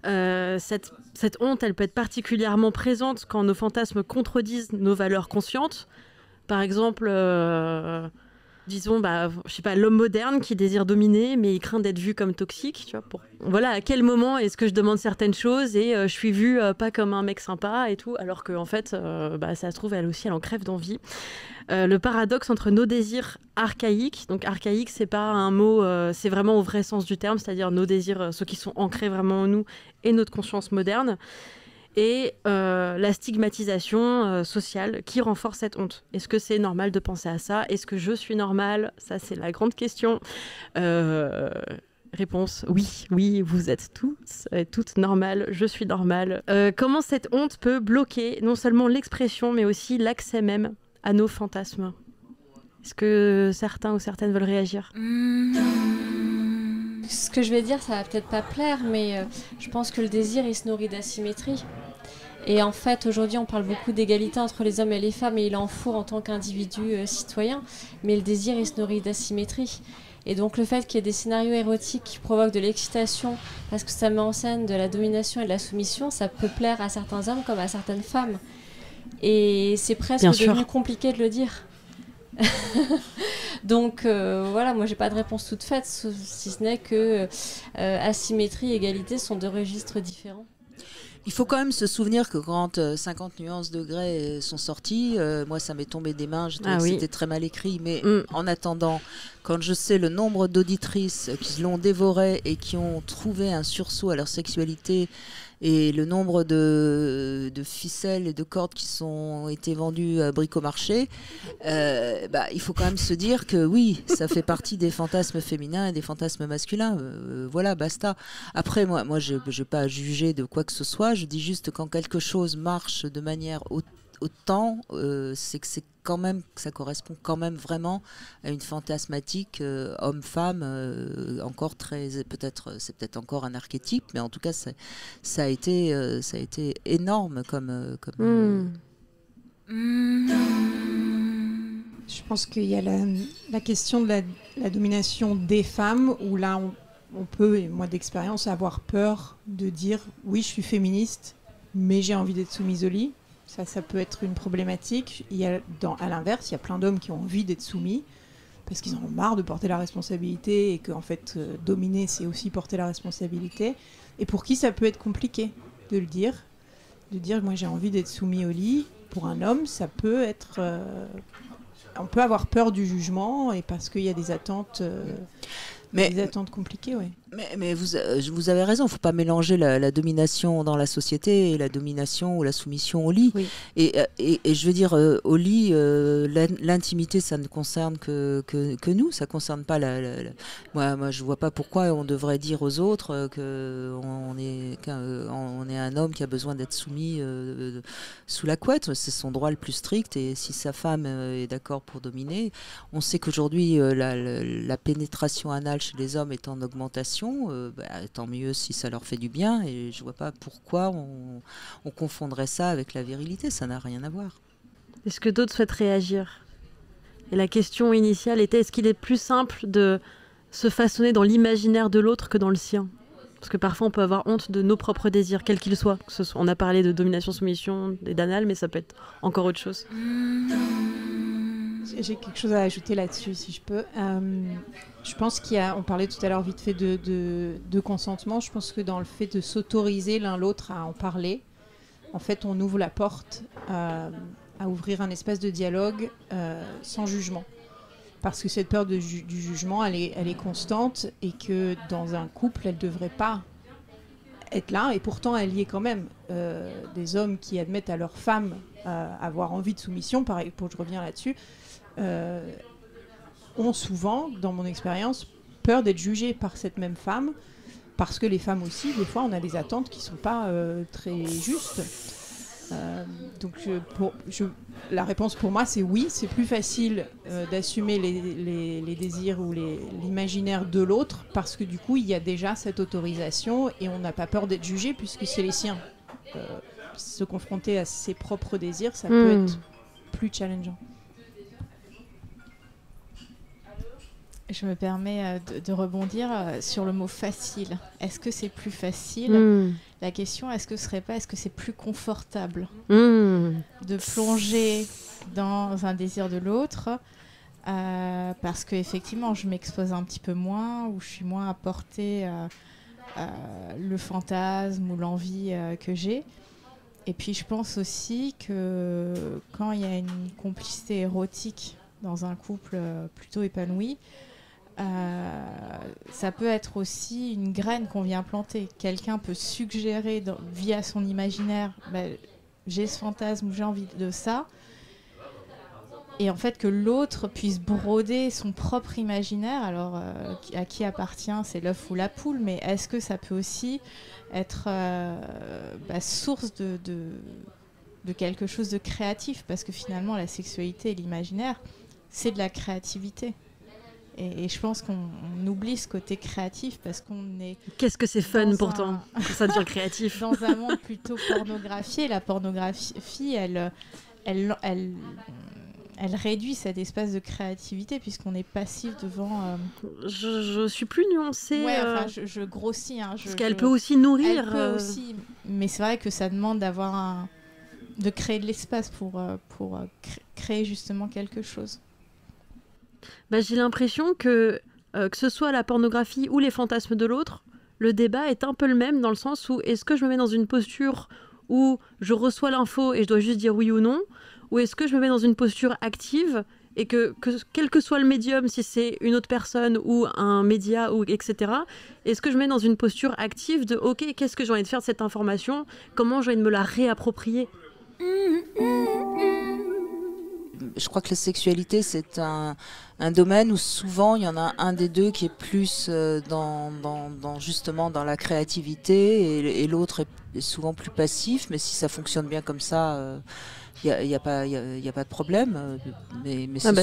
Cette honte, elle peut être particulièrement présente quand nos fantasmes contredisent nos valeurs conscientes. Par exemple... disons, je sais pas, l'homme moderne qui désire dominer, mais il craint d'être vu comme toxique, tu vois. Voilà, à quel moment est-ce que je demande certaines choses et je suis vue pas comme un mec sympa et tout, alors qu'en fait, ça se trouve, elle aussi, elle en crève d'envie. Le paradoxe entre nos désirs archaïques, donc archaïque, c'est pas un mot, c'est vraiment au vrai sens du terme, c'est-à-dire nos désirs, ceux qui sont ancrés vraiment en nous, et notre conscience moderne. Et la stigmatisation sociale qui renforce cette honte. Est-ce que c'est normal de penser à ça ? Est-ce que je suis normale ? Ça, c'est la grande question. Réponse, oui, vous êtes toutes normales, je suis normale. Comment cette honte peut bloquer non seulement l'expression, mais aussi l'accès même à nos fantasmes ? Est-ce que certains ou certaines veulent réagir ? Ce que je vais dire, ça va peut-être pas plaire, mais je pense que le désir, il se nourrit d'asymétrie. Et en fait, aujourd'hui, on parle beaucoup d'égalité entre les hommes et les femmes, et il en faut en tant qu'individu citoyen. Mais le désir, il se nourrit d'asymétrie. Et donc, le fait qu'il y ait des scénarios érotiques qui provoquent de l'excitation, parce que ça met en scène de la domination et de la soumission, ça peut plaire à certains hommes comme à certaines femmes. Et c'est presque devenu compliqué de le dire. Donc voilà, moi j'ai pas de réponse toute faite, si ce n'est que asymétrie et égalité sont deux registres différents. Il faut quand même se souvenir que quand 50 nuances degrés sont sortis, moi ça m'est tombé des mains, je trouvais que c'était très mal écrit, mais en attendant, quand je sais le nombre d'auditrices qui l'ont dévoré et qui ont trouvé un sursaut à leur sexualité, et le nombre de ficelles et de cordes qui ont été vendues à Bricomarché, il faut quand même se dire que oui, ça fait partie des fantasmes féminins et des fantasmes masculins. Voilà, basta. Après, moi je n'ai pas à juger de quoi que ce soit. Je dis juste quand quelque chose marche de manière autant, c'est que quand même, ça correspond quand même vraiment à une fantasmatique homme-femme, encore très, c'est peut-être encore un archétype, mais en tout cas ça a été énorme comme Je pense qu'il y a la question de la domination des femmes, où là, on peut, et moi d'expérience, avoir peur de dire « oui, je suis féministe, mais j'ai envie d'être soumise au lit ». Ça peut être une problématique. À l'inverse, il y a plein d'hommes qui ont envie d'être soumis, parce qu'ils en ont marre de porter la responsabilité, et qu'en fait, dominer, c'est aussi porter la responsabilité. Et pour qui ça peut être compliqué de le dire, moi j'ai envie d'être soumis au lit. Pour un homme, ça peut être... on peut avoir peur du jugement, et parce qu'il y a des attentes... des attentes compliquées, oui. Mais vous avez raison, il ne faut pas mélanger la domination dans la société et la domination ou la soumission au lit. Oui. Et je veux dire, au lit, l'intimité, ça ne concerne que nous, ça ne concerne pas Moi, je ne vois pas pourquoi on devrait dire aux autres qu'on est un homme qui a besoin d'être soumis sous la couette. C'est son droit le plus strict, et si sa femme est d'accord pour dominer, on sait qu'aujourd'hui, la pénétration anale chez les hommes est en augmentation. Tant mieux si ça leur fait du bien, et je vois pas pourquoi on confondrait ça avec la virilité, ça n'a rien à voir. Est-ce que d'autres souhaitent réagir? Et la question initiale était, est-ce qu'il est plus simple de se façonner dans l'imaginaire de l'autre que dans le sien? Parce que parfois on peut avoir honte de nos propres désirs, quels qu'ils soient. On a parlé de domination-soumission et d'anal, mais ça peut être encore autre chose. J'ai quelque chose à ajouter là-dessus, si je peux. Je pense on parlait tout à l'heure vite fait de consentement. Je pense que dans le fait de s'autoriser l'un l'autre à en parler, en fait, on ouvre la porte à ouvrir un espace de dialogue sans jugement. Parce que cette peur du jugement, elle est constante, et que dans un couple, elle ne devrait pas être là, et pourtant elle y est quand même. Des hommes qui admettent à leur femme avoir envie de soumission, pareil, je reviens là-dessus, ont souvent, dans mon expérience, peur d'être jugés par cette même femme, parce que les femmes aussi, des fois, on a des attentes qui ne sont pas très justes. Donc la réponse pour moi, c'est oui, c'est plus facile d'assumer les désirs ou l'imaginaire de l'autre, parce que du coup, il y a déjà cette autorisation, et on n'a pas peur d'être jugé, puisque c'est les siens. Se confronter à ses propres désirs, ça peut être plus challengeant. Je me permets de rebondir sur le mot facile. Est-ce que c'est plus facile? La question, est-ce que c'est plus confortable de plonger dans un désir de l'autre, parce qu'effectivement, je m'expose un petit peu moins, ou je suis moins à porter le fantasme ou l'envie que j'ai. Et puis, je pense aussi que quand il y a une complicité érotique dans un couple plutôt épanoui, ça peut être aussi une graine qu'on vient planter. Quelqu'un peut suggérer via son imaginaire, j'ai ce fantasme, j'ai envie de ça, et en fait que l'autre puisse broder son propre imaginaire. Alors à qui appartient, c'est l'œuf ou la poule, mais est-ce que ça peut aussi être source de quelque chose de créatif? Parce que finalement la sexualité et l'imaginaire, c'est de la créativité. Et je pense qu'on oublie ce côté créatif, parce qu'on est... Qu'est-ce que c'est fun pourtant, quand ça devient créatif. Dans un monde plutôt pornographié, la pornographie, elle réduit cet espace de créativité, puisqu'on est passif devant... Je suis plus nuancée. Ouais, je grossis. Parce qu'elle peut aussi nourrir. Elle peut aussi, mais c'est vrai que ça demande de créer de l'espace pour créer justement quelque chose. J'ai l'impression que ce soit la pornographie ou les fantasmes de l'autre, le débat est un peu le même, dans le sens où est-ce que je me mets dans une posture où je reçois l'info et je dois juste dire oui ou non, ou est-ce que je me mets dans une posture active, et que quel que soit le médium, si c'est une autre personne ou un média, ou etc., est-ce que je me mets dans une posture active de ok, qu'est-ce que j'ai envie de faire de cette information, comment j'ai envie de me la réapproprier. Je crois que la sexualité, c'est un domaine où souvent il y en a un des deux qui est plus justement dans la créativité, et l'autre est souvent plus passif. Mais si ça fonctionne bien comme ça, il n'y a pas de problème.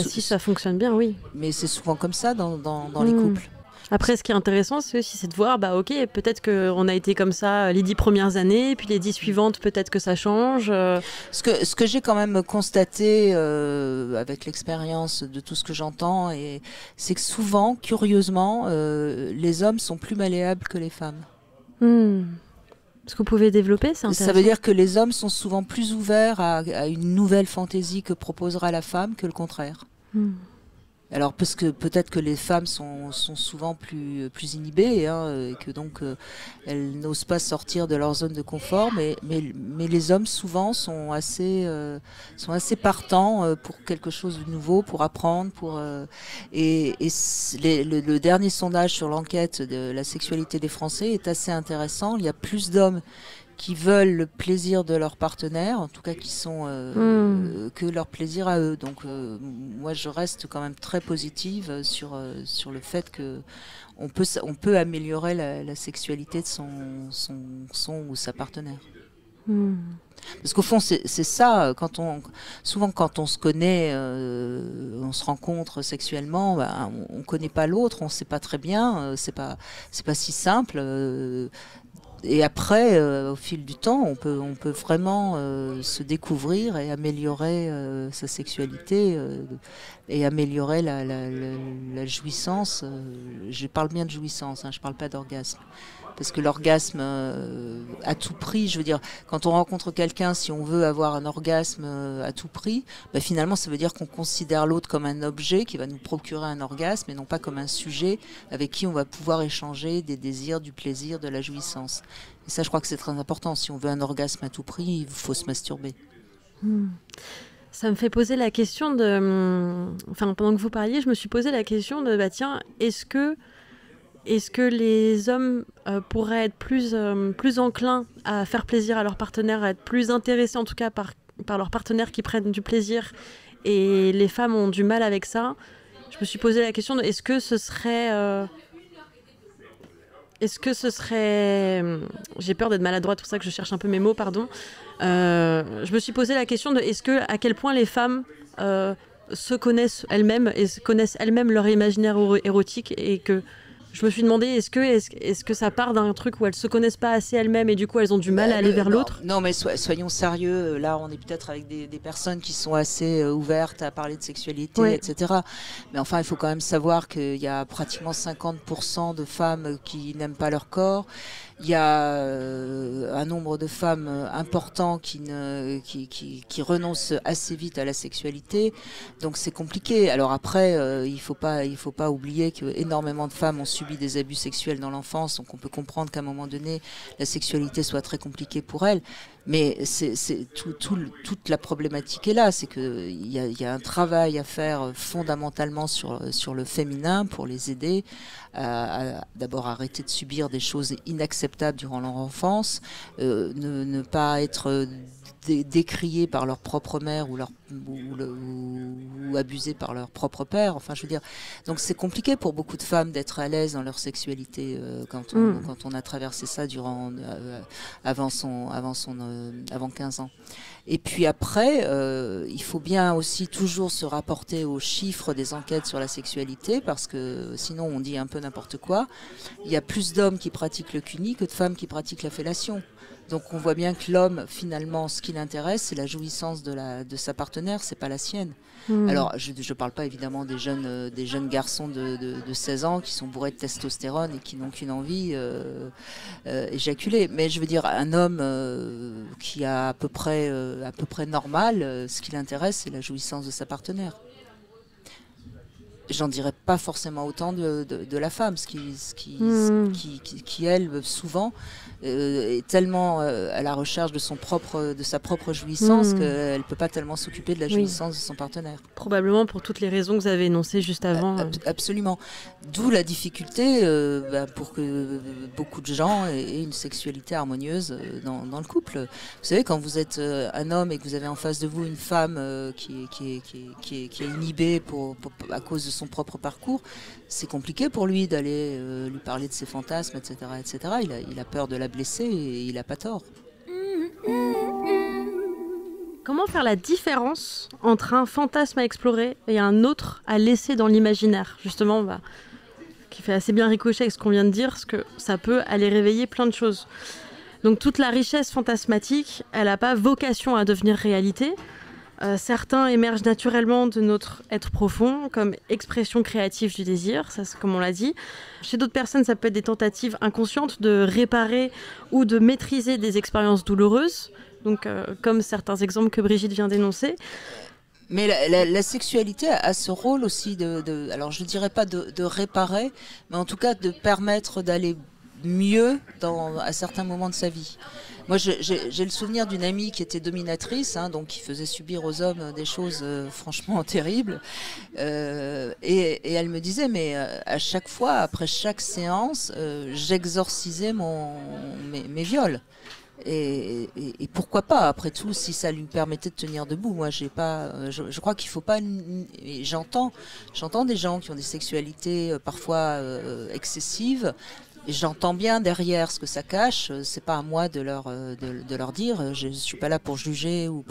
Si ça fonctionne bien, oui. Mais c'est souvent comme ça dans les couples. Après, ce qui est intéressant, c'est aussi de voir, ok, peut-être qu'on a été comme ça les 10 premières années, puis les 10 suivantes, peut-être que ça change. Ce que j'ai quand même constaté avec l'expérience de tout ce que j'entends, c'est que souvent, curieusement, les hommes sont plus malléables que les femmes. Est-ce que vous pouvez développer? C'est intéressant. Ça veut dire que les hommes sont souvent plus ouverts à une nouvelle fantaisie que proposera la femme que le contraire. Alors parce que peut-être que les femmes sont souvent plus inhibées et que donc elles n'osent pas sortir de leur zone de confort, mais les hommes souvent sont assez partants pour quelque chose de nouveau, pour apprendre, le dernier sondage sur l'enquête de la sexualité des Français est assez intéressant. Il y a plus d'hommes qui veulent le plaisir de leur partenaire, en tout cas qui sont que leur plaisir à eux. Donc moi je reste quand même très positive sur le fait que on peut améliorer la sexualité de son ou sa partenaire. Parce qu'au fond c'est ça, souvent quand on se connaît, on se rencontre sexuellement, on connaît pas l'autre, on sait pas très bien, c'est pas si simple. Et après, au fil du temps, on peut vraiment se découvrir et améliorer sa sexualité et améliorer la jouissance. Je parle bien de jouissance, je parle pas d'orgasme. Parce que l'orgasme à tout prix, je veux dire, quand on rencontre quelqu'un, si on veut avoir un orgasme à tout prix, finalement ça veut dire qu'on considère l'autre comme un objet qui va nous procurer un orgasme et non pas comme un sujet avec qui on va pouvoir échanger des désirs, du plaisir, de la jouissance. Et ça, je crois que c'est très important. Si on veut un orgasme à tout prix, il faut se masturber. Ça me fait poser la question de... Enfin, pendant que vous parliez, je me suis posé la question de, tiens, est-ce que les hommes pourraient être plus enclins à faire plaisir à leur partenaire, à être plus intéressés en tout cas par leurs partenaires qui prennent du plaisir, et les femmes ont du mal avec ça? Je me suis posé la question de est-ce que ce serait... J'ai peur d'être maladroite, c'est pour ça que je cherche un peu mes mots, pardon. Je me suis posé la question de à quel point les femmes se connaissent elles-mêmes et connaissent elles-mêmes leur imaginaire érotique, et que je me suis demandé est-ce que ça part d'un truc où elles se connaissent pas assez elles-mêmes et du coup elles ont du mal à aller vers l'autre? Non, mais soyons sérieux. Là, on est peut-être avec des personnes qui sont assez ouvertes à parler de sexualité, etc. Mais enfin, il faut quand même savoir qu'il y a pratiquement 50% de femmes qui n'aiment pas leur corps. Il y a un nombre de femmes important qui renoncent assez vite à la sexualité, donc c'est compliqué. Alors après, il faut pas oublier que énormément de femmes ont subi des abus sexuels dans l'enfance, donc on peut comprendre qu'à un moment donné, la sexualité soit très compliquée pour elles. Mais toute la problématique est là, c'est que il y a un travail à faire fondamentalement sur le féminin pour les aider à d'abord arrêter de subir des choses inacceptables durant leur enfance, ne pas être décriés par leur propre mère ou abusés par leur propre père. Enfin, je veux dire, donc c'est compliqué pour beaucoup de femmes d'être à l'aise dans leur sexualité quand on a traversé ça avant 15 ans. Et puis après, il faut bien aussi toujours se rapporter aux chiffres des enquêtes sur la sexualité, parce que sinon on dit un peu n'importe quoi. Il y a plus d'hommes qui pratiquent le cuni que de femmes qui pratiquent la fellation. Donc on voit bien que l'homme, finalement, ce qui l'intéresse, c'est la jouissance de sa partenaire, c'est pas la sienne. Alors je parle pas évidemment des jeunes garçons de 16 ans qui sont bourrés de testostérone et qui n'ont qu'une envie, éjaculer. Mais je veux dire, un homme qui a à peu près normal, ce qui l'intéresse, c'est la jouissance de sa partenaire. J'en dirais pas forcément autant de la femme, ce qui elle, souvent, est tellement à la recherche de sa propre jouissance qu'elle peut pas tellement s'occuper de la jouissance de son partenaire. Probablement pour toutes les raisons que vous avez énoncées juste avant. Absolument. D'où la difficulté pour que beaucoup de gens aient une sexualité harmonieuse dans le couple. Vous savez, quand vous êtes un homme et que vous avez en face de vous une femme qui est inhibée à cause de son propre parcours, c'est compliqué pour lui d'aller lui parler de ses fantasmes, etc., etc. Il a peur de la blesser et il n'a pas tort. Comment faire la différence entre un fantasme à explorer et un autre à laisser dans l'imaginaire? Justement, qui fait assez bien ricocher avec ce qu'on vient de dire, parce que ça peut aller réveiller plein de choses. Donc toute la richesse fantasmatique, elle n'a pas vocation à devenir réalité. Certains émergent naturellement de notre être profond, comme expression créative du désir, ça c'est comme on l'a dit. Chez d'autres personnes, ça peut être des tentatives inconscientes de réparer ou de maîtriser des expériences douloureuses, donc comme certains exemples que Brigitte vient d'énoncer. Mais la sexualité a ce rôle aussi alors je dirais pas de réparer, mais en tout cas de permettre d'aller mieux à certains moments de sa vie. Moi, j'ai le souvenir d'une amie qui était dominatrice, donc qui faisait subir aux hommes des choses franchement terribles. Et elle me disait, mais à chaque fois, après chaque séance, j'exorcisais mes viols. Et pourquoi pas, après tout, si ça lui permettait de tenir debout. Moi, je crois qu'il faut pas. J'entends des gens qui ont des sexualités parfois excessives. Et j'entends bien derrière ce que ça cache. C'est pas à moi de leur dire. Je suis pas là pour juger ou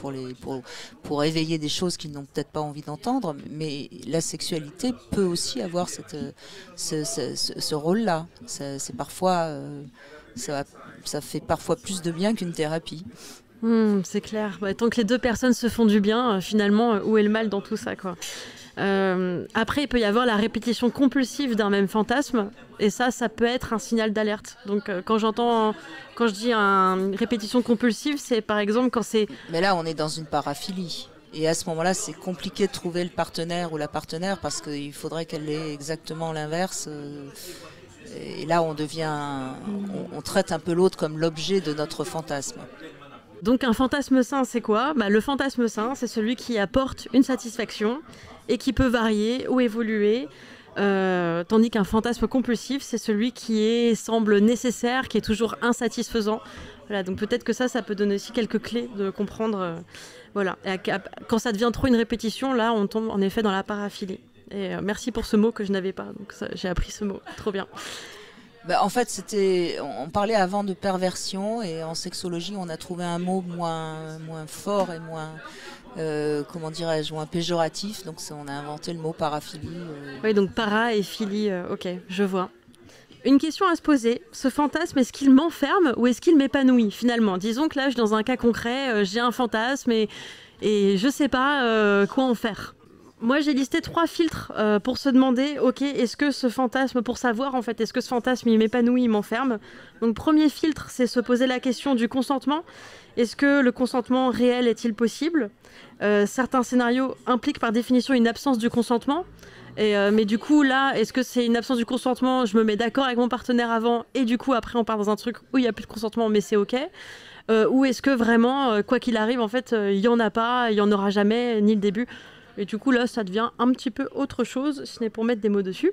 pour éveiller des choses qu'ils n'ont peut-être pas envie d'entendre. Mais la sexualité peut aussi avoir ce rôle-là. C'est parfois ça fait parfois plus de bien qu'une thérapie. C'est clair. Tant que les deux personnes se font du bien, finalement, où est le mal dans tout ça, quoi. Après, il peut y avoir la répétition compulsive d'un même fantasme, et ça peut être un signal d'alerte. Donc, quand je dis une répétition compulsive, c'est par exemple quand c'est... Mais là, on est dans une paraphilie. Et à ce moment-là, c'est compliqué de trouver le partenaire ou la partenaire parce qu'il faudrait qu'elle ait exactement l'inverse. Et là, on traite un peu l'autre comme l'objet de notre fantasme. Donc un fantasme sain, c'est quoi ? Le fantasme sain, c'est celui qui apporte une satisfaction et qui peut varier ou évoluer, tandis qu'un fantasme compulsif, c'est celui qui semble nécessaire, qui est toujours insatisfaisant. Voilà, donc peut-être que ça peut donner aussi quelques clés de comprendre. Voilà. Et quand ça devient trop une répétition, là, on tombe en effet dans la paraphilie. Et merci pour ce mot que je n'avais pas, donc j'ai appris ce mot, trop bien. En fait, on parlait avant de perversion, et en sexologie, on a trouvé un mot moins fort et moins, comment dirais-je, moins péjoratif. Donc, on a inventé le mot paraphilie. Oui, donc para et philie, ok, je vois. Une question à se poser, ce fantasme, est-ce qu'il m'enferme ou est-ce qu'il m'épanouit finalement ? Disons que là, je suis dans un cas concret, j'ai un fantasme et je ne sais pas quoi en faire. Moi, j'ai listé 3 filtres pour se demander, ok, est-ce que ce fantasme, pour savoir en fait, est-ce que ce fantasme, il m'épanouit, il m'enferme ? Donc, premier filtre, c'est se poser la question du consentement. Est-ce que le consentement réel est-il possible ? Certains scénarios impliquent par définition une absence du consentement. Mais du coup, là, est-ce que c'est une absence du consentement ? Je me mets d'accord avec mon partenaire avant et du coup, après, on part dans un truc où il n'y a plus de consentement, mais c'est ok. Ou est-ce que vraiment, quoi qu'il arrive, en fait, il n'y en a pas, il n'y en aura jamais, ni le début ? Et du coup, là, ça devient un petit peu autre chose, si ce n'est pour mettre des mots dessus.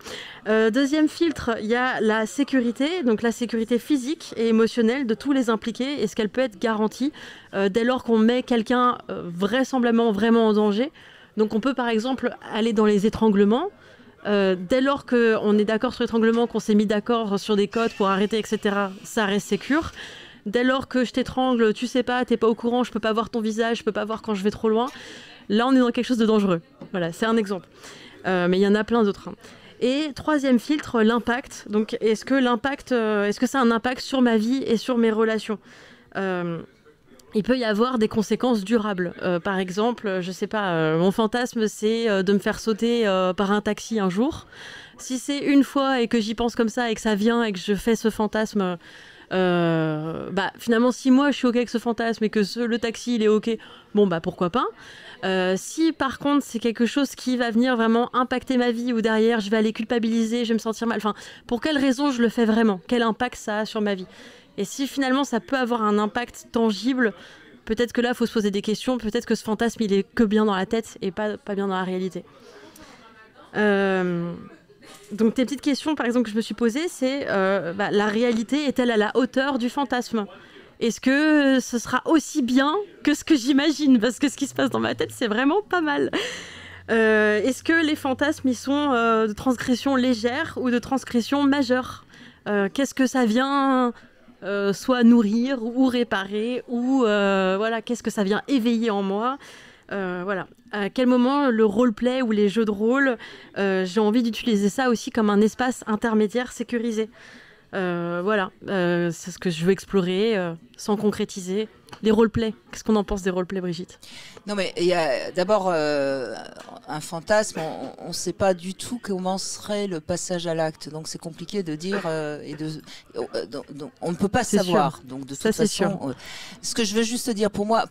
Deuxième filtre, il y a la sécurité, donc la sécurité physique et émotionnelle de tous les impliqués. Est-ce qu'elle peut être garantie dès lors qu'on met quelqu'un vraisemblablement vraiment en danger ? Donc on peut par exemple aller dans les étranglements. Dès lors qu'on est d'accord sur l'étranglement, qu'on s'est mis d'accord sur des codes pour arrêter, etc., ça reste sécure. Dès lors que je t'étrangle, tu sais pas, t'es pas au courant, je peux pas voir ton visage, je peux pas voir quand je vais trop loin. Là, on est dans quelque chose de dangereux. Voilà, c'est un exemple. Mais il y en a plein d'autres. Et troisième filtre, l'impact. Donc, est-ce que ça a un impact sur ma vie et sur mes relations ? Il peut y avoir des conséquences durables. Par exemple, je sais pas, mon fantasme, c'est de me faire sauter par un taxi un jour. Si c'est une fois et que j'y pense comme ça et que ça vient et que je fais ce fantasme... finalement, si moi je suis ok avec ce fantasme et que le taxi il est ok, pourquoi pas. Si par contre c'est quelque chose qui va venir vraiment impacter ma vie ou derrière je vais aller culpabiliser, je vais me sentir mal, pour quelle raison je le fais vraiment, quel impact ça a sur ma vie. Et si finalement ça peut avoir un impact tangible, peut-être que là il faut se poser des questions, peut-être que ce fantasme il est que bien dans la tête et pas bien dans la réalité. Donc tes petites questions par exemple que je me suis posées, c'est la réalité est-elle à la hauteur du fantasme ? Est-ce que ce sera aussi bien que ce que j'imagine ? Parce que ce qui se passe dans ma tête, c'est vraiment pas mal. Est-ce que les fantasmes, ils sont de transgression légère ou de transgression majeure ? Qu'est-ce que ça vient soit nourrir ou réparer ou qu'est-ce que ça vient éveiller en moi ? Voilà. À quel moment le roleplay ou les jeux de rôle, j'ai envie d'utiliser ça aussi comme un espace intermédiaire sécurisé. Voilà, c'est ce que je veux explorer sans concrétiser. Les roleplays, qu'est-ce qu'on en pense des roleplays, Brigitte ? Non, mais il y a d'abord un fantasme. On ne sait pas du tout comment serait le passage à l'acte, donc c'est compliqué de dire on ne peut pas savoir. Sûr. Donc de ça, toute façon, sûr. Ce que je veux juste dire, pour moi,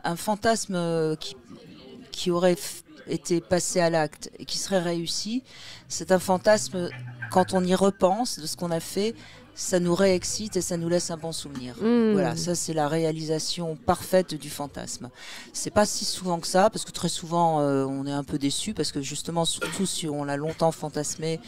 un fantasme qui aurait été passé à l'acte et qui serait réussi, c'est un fantasme. Quand on y repense de ce qu'on a fait, ça nous réexcite et ça nous laisse un bon souvenir. Voilà, ça c'est la réalisation parfaite du fantasme. C'est pas si souvent que ça, parce que très souvent on est un peu déçu, parce que justement, surtout si on l'a longtemps fantasmé,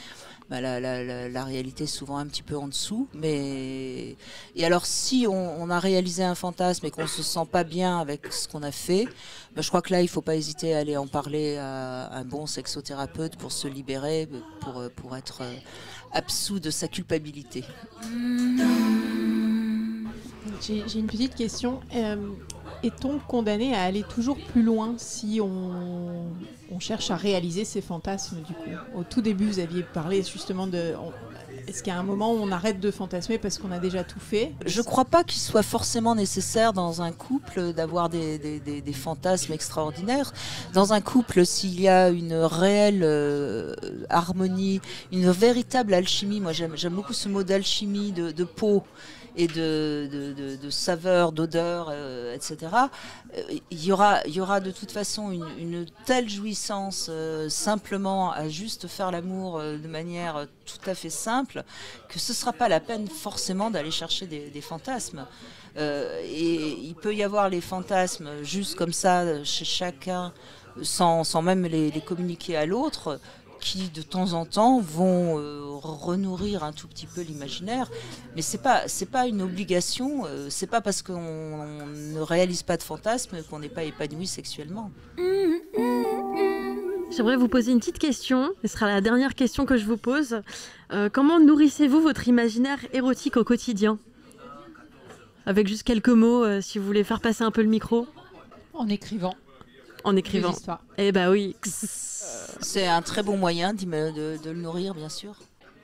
bah, la réalité est souvent un petit peu en dessous. Et alors si on a réalisé un fantasme et qu'on se sent pas bien avec ce qu'on a fait, bah, je crois que là il faut pas hésiter à aller en parler à un bon sexothérapeute pour se libérer, pour être absous de sa culpabilité. J'ai une petite question. Est-on condamné à aller toujours plus loin si on cherche à réaliser ses fantasmes du coup ? Au tout début, vous aviez parlé justement de... Est-ce qu'à un moment, on arrête de fantasmer parce qu'on a déjà tout fait ? Je ne crois pas qu'il soit forcément nécessaire dans un couple d'avoir des fantasmes extraordinaires. Dans un couple, s'il y a une réelle harmonie, une véritable alchimie, moi j'aime beaucoup ce mot d'alchimie de peau et de saveur, d'odeur, etc. Il y aura de toute façon une telle jouissance simplement à juste faire l'amour de manière tout à fait simple que ce ne sera pas la peine forcément d'aller chercher des fantasmes. Et il peut y avoir les fantasmes juste comme ça chez chacun sans même les communiquer à l'autre, qui de temps en temps vont renourrir un tout petit peu l'imaginaire, mais c'est pas une obligation, c'est pas parce qu'on ne réalise pas de fantasme qu'on n'est pas épanoui sexuellement. J'aimerais vous poser une petite question, ce sera la dernière question que je vous pose. Comment nourrissez-vous votre imaginaire érotique au quotidien ? Avec juste quelques mots, si vous voulez faire passer un peu le micro. En écrivant. En écrivant. Eh bah oui. C'est un très bon moyen de le nourrir, bien sûr.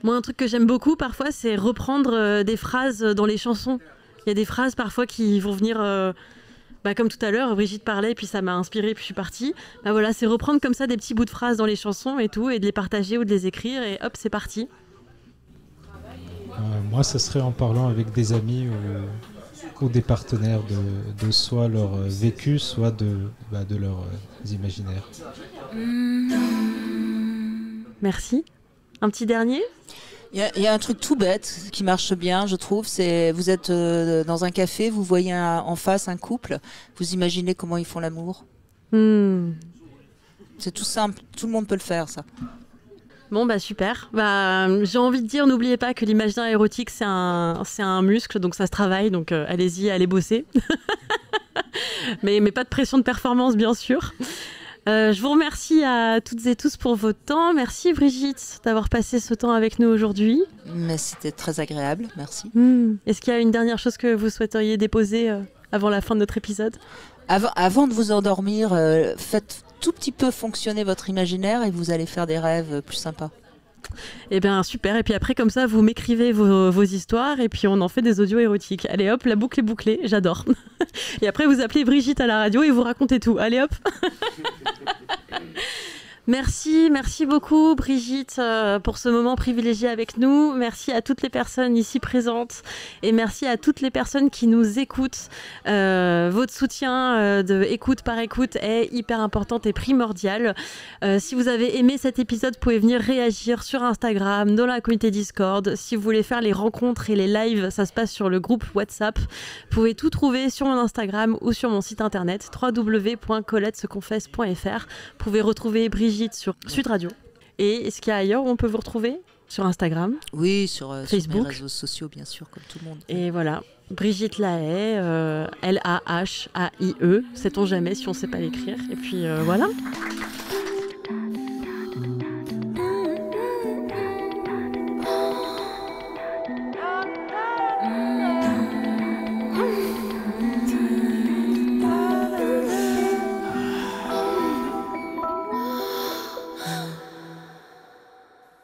Moi, un truc que j'aime beaucoup parfois, c'est reprendre des phrases dans les chansons. Il y a des phrases parfois qui vont venir, comme tout à l'heure, Brigitte parlait, puis ça m'a inspirée, puis je suis partie. Bah voilà, c'est reprendre comme ça des petits bouts de phrases dans les chansons et tout, et de les partager ou de les écrire, et hop, c'est parti. Moi, ça serait en parlant avec des amis ou des partenaires de soit leur vécu, soit de leurs imaginaires. Merci. Un petit dernier ? Il y a un truc tout bête qui marche bien, je trouve. C'est vous êtes dans un café, vous voyez en face un couple, vous imaginez comment ils font l'amour. C'est tout simple, tout le monde peut le faire, ça. Bon, super. J'ai envie de dire, n'oubliez pas que l'imaginaire érotique, c'est un muscle, donc ça se travaille, donc allez-y, allez bosser. mais pas de pression de performance, bien sûr. Je vous remercie à toutes et tous pour votre temps. Merci Brigitte d'avoir passé ce temps avec nous aujourd'hui. Mais c'était très agréable, merci. Est-ce qu'il y a une dernière chose que vous souhaiteriez déposer avant la fin de notre épisode ? Avant de vous endormir, faites tout petit peu fonctionner votre imaginaire et vous allez faire des rêves plus sympas. Eh bien super, et puis après comme ça vous m'écrivez vos histoires et puis on en fait des audios érotiques. Allez hop, la boucle est bouclée, j'adore. Et après vous appelez Brigitte à la radio et vous racontez tout. Allez hop. Merci beaucoup Brigitte pour ce moment privilégié avec nous. Merci à toutes les personnes ici présentes et merci à toutes les personnes qui nous écoutent. Votre soutien de écoute par écoute est hyper important et primordial. Si vous avez aimé cet épisode, vous pouvez venir réagir sur Instagram, dans la communauté Discord. Si vous voulez faire les rencontres et les lives, ça se passe sur le groupe WhatsApp. Vous pouvez tout trouver sur mon Instagram ou sur mon site internet www.coletteseconfesse.fr. Vous pouvez retrouver Brigitte sur Sud Radio. Et est-ce qu'il y a ailleurs où on peut vous retrouver ? Sur Instagram ? Oui, sur Facebook. Sur mes réseaux sociaux, bien sûr, comme tout le monde. Et voilà, Brigitte Lahaye, L-A-H-A-I-E. Sait-on jamais si on ne sait pas l'écrire. Et puis voilà.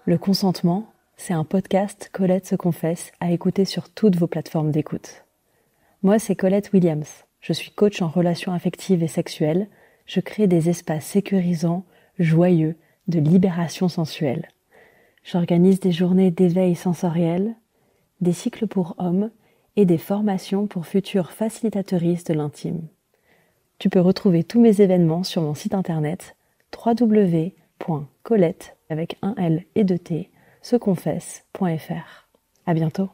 Le consentement, c'est un podcast Colette se confesse à écouter sur toutes vos plateformes d'écoute. Moi, c'est Colette Williams. Je suis coach en relations affectives et sexuelles. Je crée des espaces sécurisants, joyeux, de libération sensuelle. J'organise des journées d'éveil sensoriel, des cycles pour hommes et des formations pour futures facilitatrices de l'intime. Tu peux retrouver tous mes événements sur mon site internet www.colette avec un L et 2 T seconfesse.fr. À bientôt.